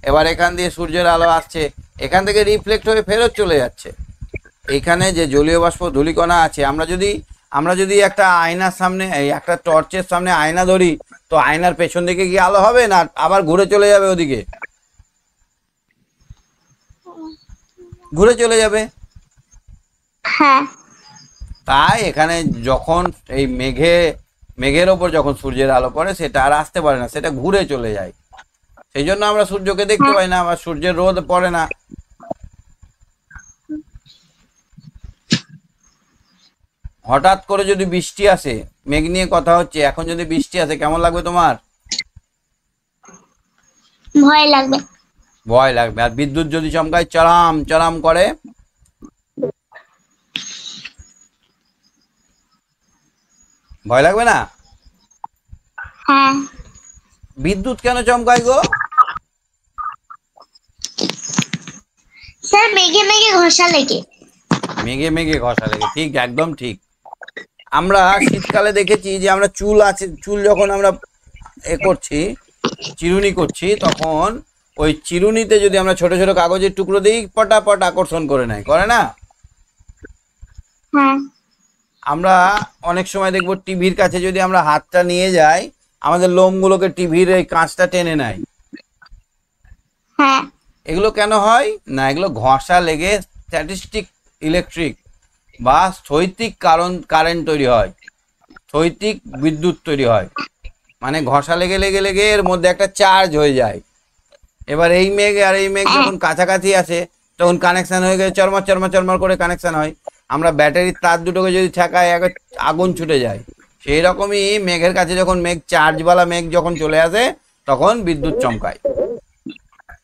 এবার এখান দিয়ে সূর্যের আলো আসছে, এখান থেকে রিফ্লেক্ট হয়ে ফেরত চলে যাচ্ছে। এইখানে যে জলীয় বাষ্প ধূলিকণা আছে, আমরা যদি একটা আয়নার সামনে, এই একটা টর্চের সামনে আয়না ধরি, তো আয়নার পেছন দিকে কি আলো হবে না আবার ঘুরে চলে যাবে? ওদিকে ঘুরে চলে যাবে। হ্যাঁ। তাই এখানে যখন এই মেঘের ওপর যখন সূর্যের আলো পড়ে, সেটা আর আসতে পারে না, সেটা ঘুরে চলে যায়। সেই জন্য আমরা সূর্যকে দেখতে পাই না, আবার সূর্যের রোদ পড়ে না। হঠাৎ করে যদি বৃষ্টি আসে, মেঘ নিয়ে কথা হচ্ছে, এখন যদি বৃষ্টি আসে কেমন লাগবে তোমার? ভয় লাগবে। ভয় লাগবে। আর বিদ্যুৎ যদি চমকায় চড়াম চড়াম করে, ভয় লাগবে না? হ্যাঁ বিদ্যুৎ কেন চমকায় গো? স্যার মেঘে মেঘে ঘষা লেগে। মেঘে মেঘে ঘষা লেগে, ঠিক, একদম ঠিক। আমরা শীতকালে দেখেছি যে আমরা চুল আছে, চুল যখন আমরা করছি, চিরুনি করছি, তখন ওই চিরুনিতে যদি আমরা ছোট ছোট কাগজের টুকরো দিই, পটাপট আকর্ষণ করে নেয়, করে না? হ্যাঁ আমরা অনেক সময় দেখবো টিভির কাছে যদি আমরা হাতটা নিয়ে যাই, আমাদের লোমগুলোকে টিভির এই কাঁচটা টেনে নেয়। হ্যাঁ এগুলো কেন হয় না? এগুলো ঘষা লেগে স্ট্যাটিস্টিক ইলেকট্রিক বা স্থৈতিক কারেন্ট তৈরি হয়, স্থৈতিক বিদ্যুৎ তৈরি হয়। মানে ঘষা লেগে লেগে লেগে এর মধ্যে একটা চার্জ হয়ে যায়। এবার এই মেঘ আর এই মেঘ যখন কাছাকাছি আসে, তখন কানেকশন হয়ে গেলে চরমর চরমর চরমর করে কানেকশন হয়। আমরা ব্যাটারির তার দুটোকে যদি ঠেকাই, আগুন ছুটে যায়। সেই রকমই মেঘের কাছে যখন মেঘ, চার্জওয়ালা মেঘ যখন চলে আসে, তখন বিদ্যুৎ চমকায়।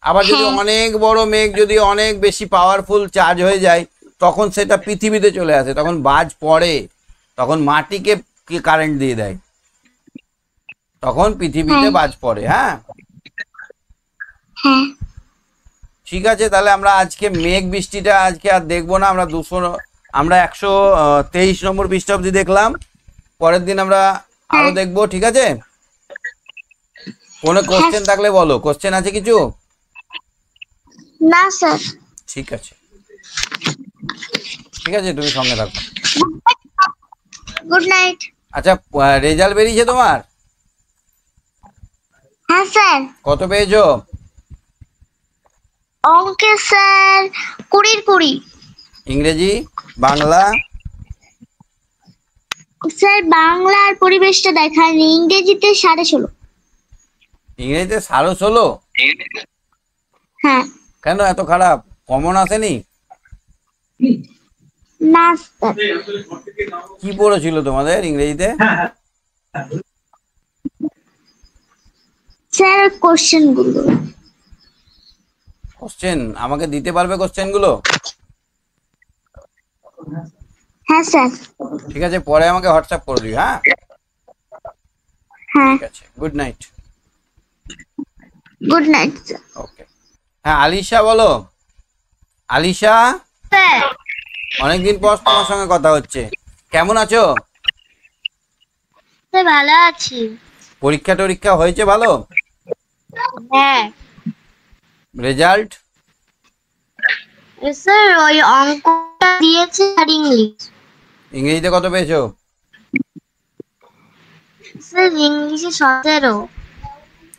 আবার যদি অনেক বড় মেঘ, যদি অনেক বেশি পাওয়ারফুল চার্জ হয়ে যায়, তখন সেটা পৃথিবীতে চলে আসে, তখন বাজ পড়ে, তখন মাটিকে কারেন্ট দিয়ে দেয়, তখন পৃথিবীতে বাজ পড়ে। হ্যাঁ, হ্যাঁ ঠিক আছে। তাহলে আমরা আজকে মেঘ বৃষ্টিটা আজকে আর দেখবো না। আমরা 123 নম্বর পৃষ্ঠা অবধি দেখলাম। পরের দিন আমরা আরো দেখবো, ঠিক আছে? কোনো কোশ্চেন থাকলে বলো। কোশ্চেন আছে কিছু? না স্যার। ঠিক আছে, ঠিক আছে, তুমি সঙ্গে থাকো। Good night. আচ্ছা, রেজাল্ট বেরিয়েছে তোমার? হ্যাঁ স্যার। কত পেয়েছো? অঙ্কে স্যার 20-20। ইংরেজি, বাংলা? স্যার বাংলা আর পরিবেশটা দেখায়নি, ইংরেজিতে 16.5। ইংরেজিতে 16.5? হ্যাঁ। কেন এত খারাপ? কমন আসেনি? না স্যার। কি পড়েছিল তোমাদের ইংরেজিতে? স্যার কোশ্চেন গুলো। কোশ্চেন আমাকে দিতে পারবে কোশ্চেন গুলো? হ্যাঁ স্যার। ঠিক আছে, পরে আমাকে হোয়াটসঅ্যাপ করে দিও। হ্যাঁ, হ্যাঁ ঠিক আছে, good night. Good night sir. Okay. হ্যাঁ, আলিশা বলো। আলিশা, স্যার অনেকদিন পর তোমার সঙ্গে কথা হচ্ছে। কেমন আছো? স্যার ভালো আছি। পরীক্ষা টরীক্ষা হয়েছে ভালো? হ্যাঁ রেজাল্ট? স্যার ওই অঙ্কটা দিয়েছে আর ইংলিশ। ইংরেজিতে কত পেয়েছো? স্যার ইংলিশে 17।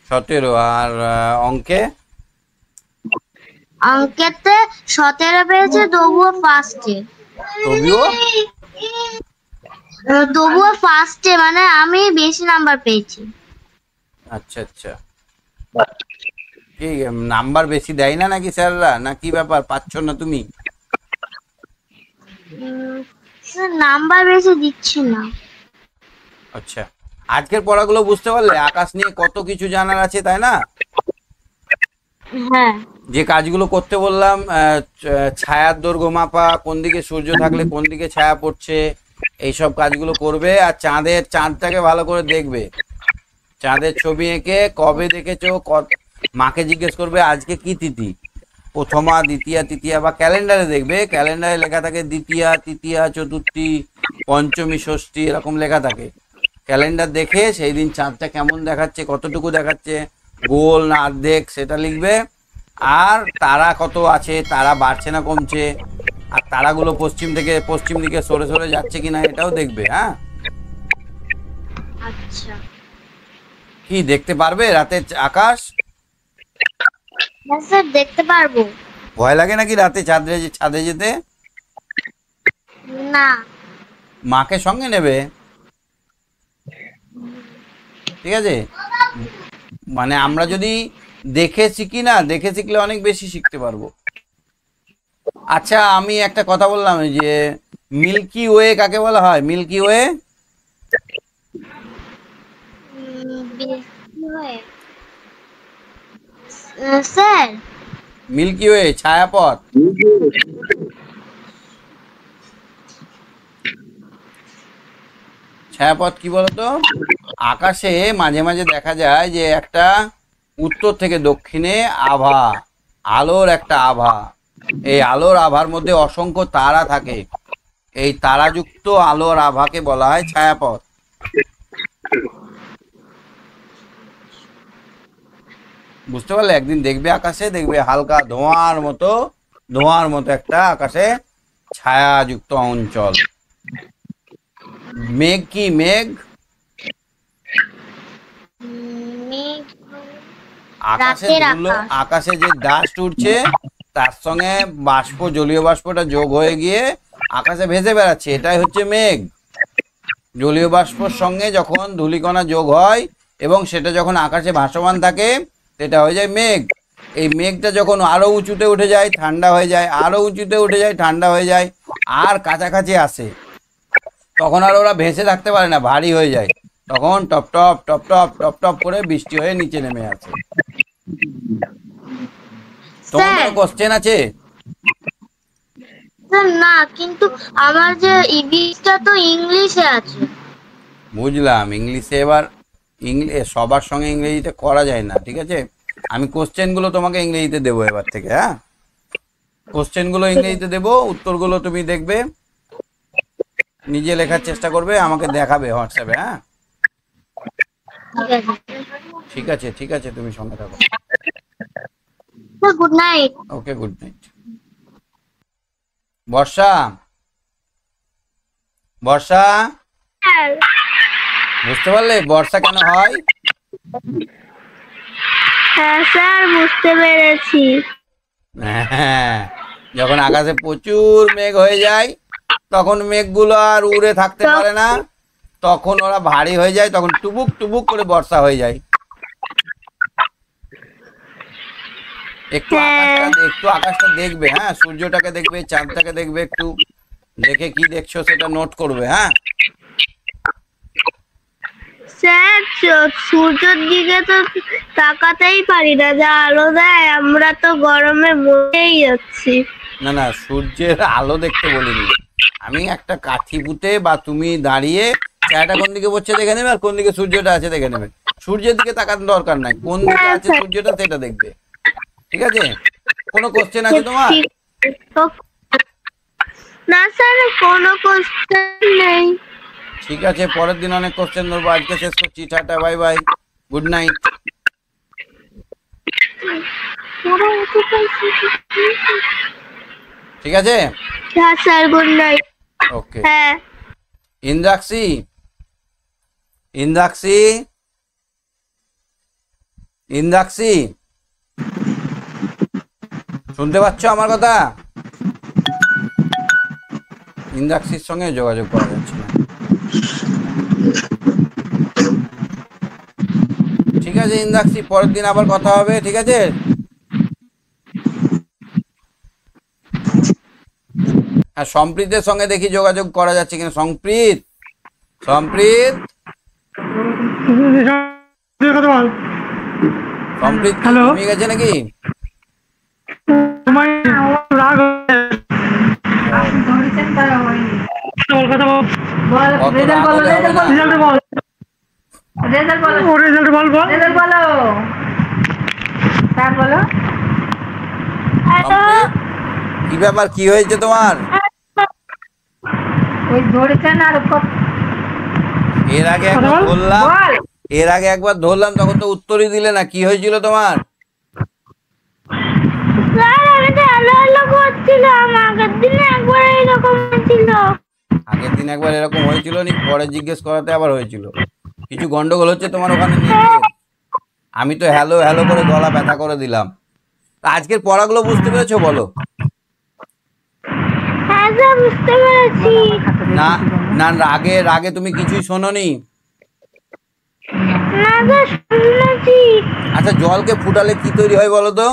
17। আর অঙ্কে? অঙ্কেতে 17 পেয়েছে, তবুও ফার্স্টে। তবুও ফার্স্টে, মানে আমি বেশি নাম্বার পেয়েছি। আচ্ছা আচ্ছা। কি নাম্বার বেশি দেয় না নাকি স্যাররা, না কি ব্যাপার, পাচ্ছ না তুমি? স্যার নাম্বার বেশি দিচ্ছি না। আচ্ছা, আজকের পড়াগুলো বুঝতে পারলে? আকাশ নিয়ে কত কিছু জানার আছে, তাই না? হ্যাঁ যে কাজগুলো করতে বললাম, ছায়ার দৈর্ঘ্য মাপা, কোন দিকে সূর্য থাকলে কোন দিকে ছায়া পড়ছে, এইসব কাজগুলো করবে। আর চাঁদটাকে ভালো করে দেখবে, চাঁদের ছবি এঁকে কবে দেখেছো, মাকে জিজ্ঞেস করবে আজকে কি তিথি, প্রথমা, দ্বিতীয়া, তৃতীয়া, বা ক্যালেন্ডারে দেখবে, ক্যালেন্ডারে লেখা থাকে দ্বিতীয়া, তৃতীয়া, চতুর্থী, পঞ্চমী, ষষ্ঠী, এরকম লেখা থাকে। ক্যালেন্ডার দেখে সেই দিন চাঁদটা কেমন দেখাচ্ছে, কতটুকু দেখাচ্ছে, গোল না অর্ধেক, সেটা লিখবে। আর তারা কত আছে, তারা বাড়ছে না কমছে, আর তারাগুলো পশ্চিম দিকে সরে সরে যাচ্ছে কিনা, এটাও দেখবে। হ্যাঁ, আচ্ছা। কি দেখতে পারবে রাতে আকাশ? হ্যাঁ স্যার দেখতে পারবো। ভয় লাগে নাকি রাতে ছাদে যেতে? না। মাকে সঙ্গে নেবে, ঠিক আছে? মানে আমরা যদি দেখে শিখি না, দেখে শিখলে অনেক বেশি শিখতে পারবো। আচ্ছা, আমি একটা কথা বললাম, যে মিল্কি ওয়ে কাকে বলা হয়? Milky Way? Sir Milky Way ছায়াপথ। ছায়াপথ কি বলতো? আকাশে মাঝে মাঝে দেখা যায় যে একটা উত্তর থেকে দক্ষিণে আভা, আলোর একটা আভা। এই আলোর আভার মধ্যে অসংখ্য তারা থাকে। এই তারাযুক্ত আলোর আভাকে বলা হয় ছায়াপথ। বুঝতে পারলে? একদিন দেখবে আকাশে, দেখবে হালকা ধোঁয়ার মতো একটা আকাশে ছায়াযুক্ত অঞ্চল। মেঘ কি? মেঘ মেঘ আকাশে রাতের ধুলো, আকাশ। আকাশে যে ডাস্ট উঠছে তার সঙ্গে বাষ্প, জলীয় বাষ্পটা যোগ হয়ে গিয়ে আকাশে ভেসে বেড়াচ্ছে, এটাই হচ্ছে মেঘ। জলীয় বাষ্পর সঙ্গে যখন ধূলিকণা যোগ হয় এবং সেটা যখন আকাশে ভাসমান থাকে সেটা হয়ে যায় মেঘ। এই মেঘটা যখন আরো উঁচুতে উঠে যায় ঠান্ডা হয়ে যায়, আরো উঁচুতে উঠে যায় ঠান্ডা হয়ে যায়, আর কাছাকাছি আসে, তখন আর ওরা ভেসে থাকতে পারে না, ভারী হয়ে যায়। তখন top top top top top top করে বৃষ্টি হয়ে নিচে নেমে আসে। তোমার স্যার, কোনো কোশ্চেন আছে? স্যার না, কিন্তু আমার যে ইংলিশটা তো ইংলিশে আছে। বুঝলাম, ইংলিশে এবার সবার সঙ্গে ইংরেজিতে করা যায় না, ঠিক আছে? আমি কোশ্চেনগুলো তোমাকে ইংরেজিতে দেবো এবার থেকে, হ্যাঁ? কোশ্চেনগুলো ইংরেজিতে দেবো, উত্তরগুলো তুমি দেখবে, নিজে লেখার চেষ্টা করবে, আমাকে দেখাবে হোয়াটসঅ্যাপে, হ্যাঁ? ঠিক আছে ঠিক আছে, ঠিক আছে, তুমি সঙ্গে থাকো। Sir, good night. Okay, good night. Barsha, Barsha, sir, বুঝতে পারলে বর্ষা কেন হয়? হ্যাঁ স্যার, বুঝতে পেরেছি। হ্যাঁ, যখন আকাশে প্রচুর মেঘ হয়ে যায় তখন মেঘগুলো আর উড়ে থাকতে পারে না, তখন ওরা ভারী হয়ে যায়, তখন টুবুক টুবুক করে বর্ষা হয়ে যায়। একটু আকাশটা দেখবে, হ্যাঁ? সূর্যটাকে দেখবে, চাঁদটাকে দেখবে, একটু দেখে কি দেখছো সেটা নোট করবে, হ্যাঁ? স্যার, সূর্যের দিকে তো তাকাতেই পারি না, যা আলো দেয়, আমরা তো গরমে মরেই যাচ্ছি। না না, সূর্যের আলো দেখতে বলিনি আমি, একটা কাঠি পুঁতে বা তুমি দাঁড়িয়ে ছায়াটা কোন দিকে পড়ছে দেখে নেবে আর কোন দিকে সূর্যটা আছে দেখে নেবে। সূর্যের দিকে তাকানোর দরকার নাই, কোন দিকে আছে সূর্যটা সেটা দেখবে, ঠিক আছে? কোনো কোশ্চেন আছে তোমার? না স্যার, কোনো কোশ্চেন নেই। ঠিক আছে, পরের দিন অনেক কোশ্চেন ধরবো, আজকে শেষ করছি, tata, bye by, good night. ঠিক আছে, হ্যাঁ স্যার, গুড নাইট। ওকে। হ্যাঁ ইন্দ্রাক্ষী, ইন্দ্রাক্ষী, ইন্দ্রাক্ষী, শুনতে পাচ্ছ আমার কথা? ইন্দ্রাক্ষীর সঙ্গে যোগাযোগ করা যাচ্ছে না। ঠিক আছে ইন্দ্রাক্ষী, পরের দিন আবার কথা হবে, ঠিক আছে? হ্যাঁ, সম্প্রীতের সঙ্গে দেখি যোগাযোগ করা যাচ্ছে কিনা। সম্প্রীত, সম্প্রীত, সম্প্রীত ঘুমিয়ে গেছে নাকি? কি ব্যাপার, কি হয়েছে তোমার? এর আগে একবার ধরলাম তখন তো উত্তরই দিলে না, কি হয়েছিল তোমার? স্যার, আমি তো আলো আলো করছিলাম, আগের দিনে একবার এরকম ছিল। আগের দিন একবার এরকম হয়েছিল নি? পরে জিজ্ঞেস করাতে আবার হয়েছিল। কিছু গন্ডগোল হচ্ছে তোমার ওখানে নিয়ে? আমি তো হ্যালো হ্যালো করে গলা ব্যথা করে দিলাম। আজকের পড়াগুলো বুঝতে পেরেছো বলো? হ্যাঁ স্যার, বুঝতে পেরেছি। না না, রাগে তুমি কিছুই শোনোনি? না স্যার, শুনেছি। আচ্ছা, জলকে ফুটালে কি তৈরি হয় বলো তো?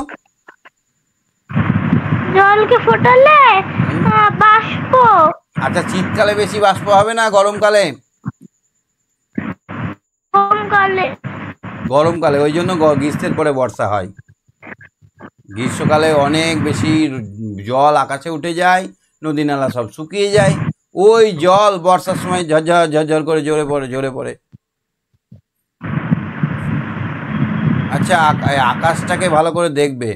জলকে ফোটালে বাষ্প। আচ্ছা, শীতকালে বেশি বাষ্প হবে না গরমকালে? গরমকালে। গরমকালে, ওই জন্য গ্রীষ্মের পরে বর্ষা হয়। গ্রীষ্মকালে অনেক বেশি জল আকাশে উঠে যায়, নদী নালা সব শুকিয়ে যায়, ওই জল বর্ষার সময় ঝরঝর ঝরঝর করে জোরে পড়ে। আচ্ছা, আকাশটাকে ভালো করে দেখবে,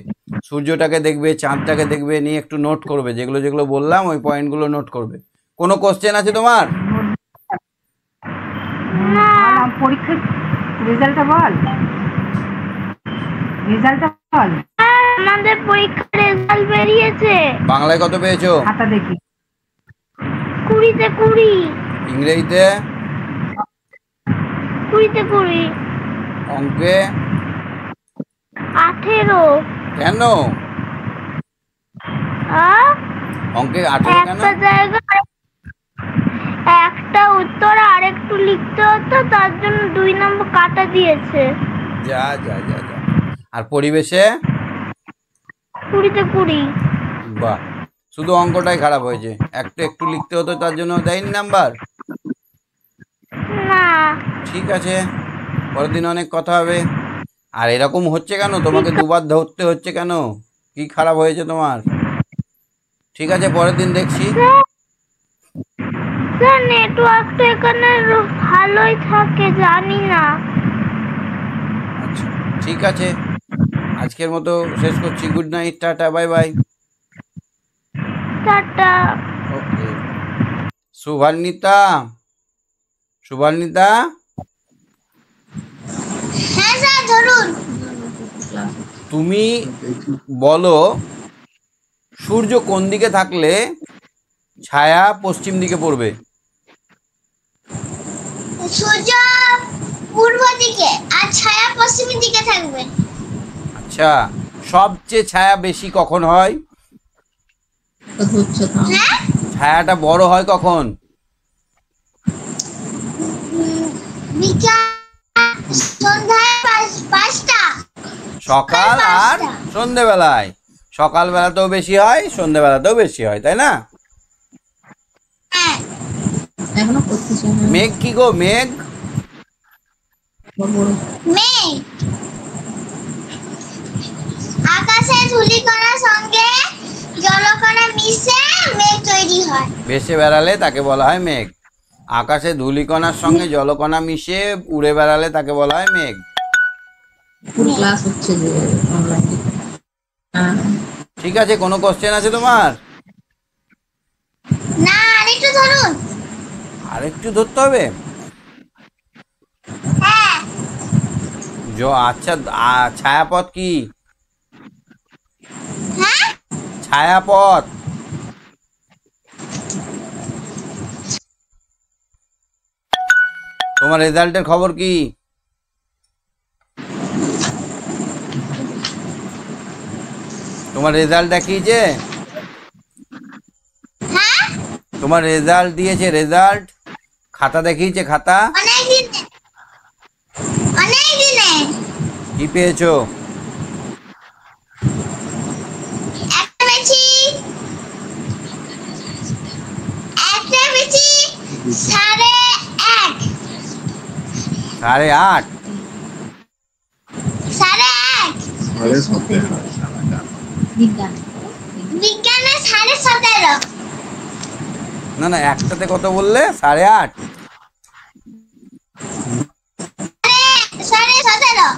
সূর্যটাকে দেখবে, চাঁদটাকে দেখবে, নিয়ে একটু নোট করবে, যেগুলো যেগুলো বললাম ওই পয়েন্টগুলো নোট করবে। কোনো কোশ্চেন আছে তোমার? পরীক্ষার রেজাল্টটা বল। আমাদের পরীক্ষার রেজাল্ট বেরিয়েছে। বাংলায় কত পেয়েছো? খাতা দেখি। 20-তে 20। ইংরেজিতে? 20-তে 20। অঙ্কে? 18। কেন অঙ্কে 18 কেন? একটা জায়গায় একটা উত্তর আর একটু লিখতে হতো, তার জন্য 2 নম্বর কাটা দিয়েছে। যা যা যা যা। আর পরিবেশে? 20-তে 20। বাহ, শুধু অঙ্কটাই খারাপ হয়েছে, একটু লিখতে হতো তার জন্য দেয়নি নাম্বার? না। ঠিক আছে, পরের দিন অনেক কথা হবে। আর এরকম হচ্ছে কেন, তোমাকে দুবার ধরতে হচ্ছে কেন? কি খারাপ হয়েছে তোমার? ঠিক আছে, পরের দিন দেখছি। স্যার নেটওয়ার্কটা এখানে ভালোই থাকে, জানি না। আচ্ছা ঠিক আছে, আজকের মতো শেষ করছি। Good night, tata, bye bye. Tata. Okay. Shubhanwita, Shubhanwita, হ্যাঁ স্যার ধরুন। তুমি বলো সূর্য কোন দিকে থাকলে ছায়া পশ্চিম দিকে পড়বে? সূর্য পূর্ব দিকে আর ছায়া পশ্চিম দিকে থাকবে। আচ্ছা, সবচেয়ে ছায়া বেশি কখন হয়? হ্যাঁ, ছায়াটা বড় হয় কখন? বিকাল, সন্ধ্যায় 5টা। সকাল আর সন্ধেবেলায়। সকালবেলাতেও বেশি হয়, সন্ধেবেলাতেও বেশি হয়, তাই না? হ্যাঁ। মেঘ কি গো, মেঘ? মেঘ আকাশে ধূলিকণার সঙ্গে জলকণা মিশে মেঘ তৈরি হয়। ভেসে বেড়ালে তাকে বলা হয় মেঘ। আকাশে ধূলিকণার সঙ্গে জলকণা মিশে উড়ে বেড়ালে তাকে বলা হয় মেঘ। ক্লাস হচ্ছে যে অনলাইনে। ঠিক আছে, কোনো কোশ্চেন আছে তোমার? না, আরেকটু ধরুন। আরেকটু ধরতে হবে? হ্যাঁ। আচ্ছা, ছায়াপথ কি? হ্যাঁ, ছায়াপথ। তোমার রেজাল্টের খবর কি? তোমার রেজাল্ট দেখিয়েছে? হ্যাঁ, তোমার রেজাল্ট দিয়েছে? রেজাল্ট খাতা দেখিয়েছে? খাতা অনেক দিনে কি পেয়েছো? একটা বেশি 1.5 8.5। 1.5 বিজ্ঞানে 17.5। না না, একটাতে কত বললে? 8.5? 17.5।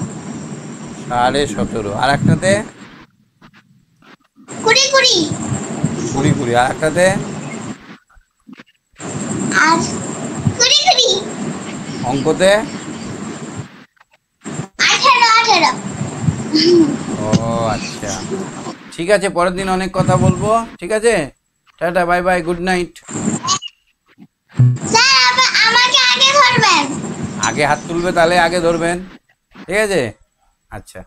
17.5। আর একটাতে? 20। 20। আর একটাতে? আর 20। অঙ্কতে? 18। ও আচ্ছা, ঠিক আছে, পরের দিন অনেক কথা বলবো। ঠিক আছে, tata, bye by, good night. Sir আমাকে আগে ধরবেন। আগে হাত তুলবে, তাহলে আগে ধরবেন। ঠিক আছে, আচ্ছা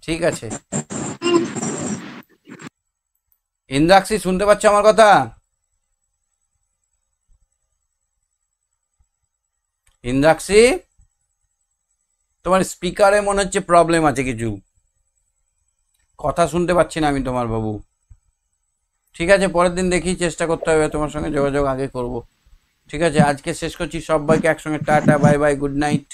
ঠিক আছে। ইন্দ্রাক্ষী, শুনতে পাচ্ছ আমার কথা? ইন্দ্রাক্ষী, তোমার স্পিকারে মনে হচ্ছে প্রবলেম আছে কিছু, কথা শুনতে পাচ্ছি না আমি তোমার বাবু। ঠিক আছে, পরের দিন দেখি, চেষ্টা করতে হবে, তোমার সঙ্গে যোগাযোগ আগে করব। ঠিক আছে, আজকে শেষ করছি। সবাইকে একসঙ্গে tata, bye by, good night.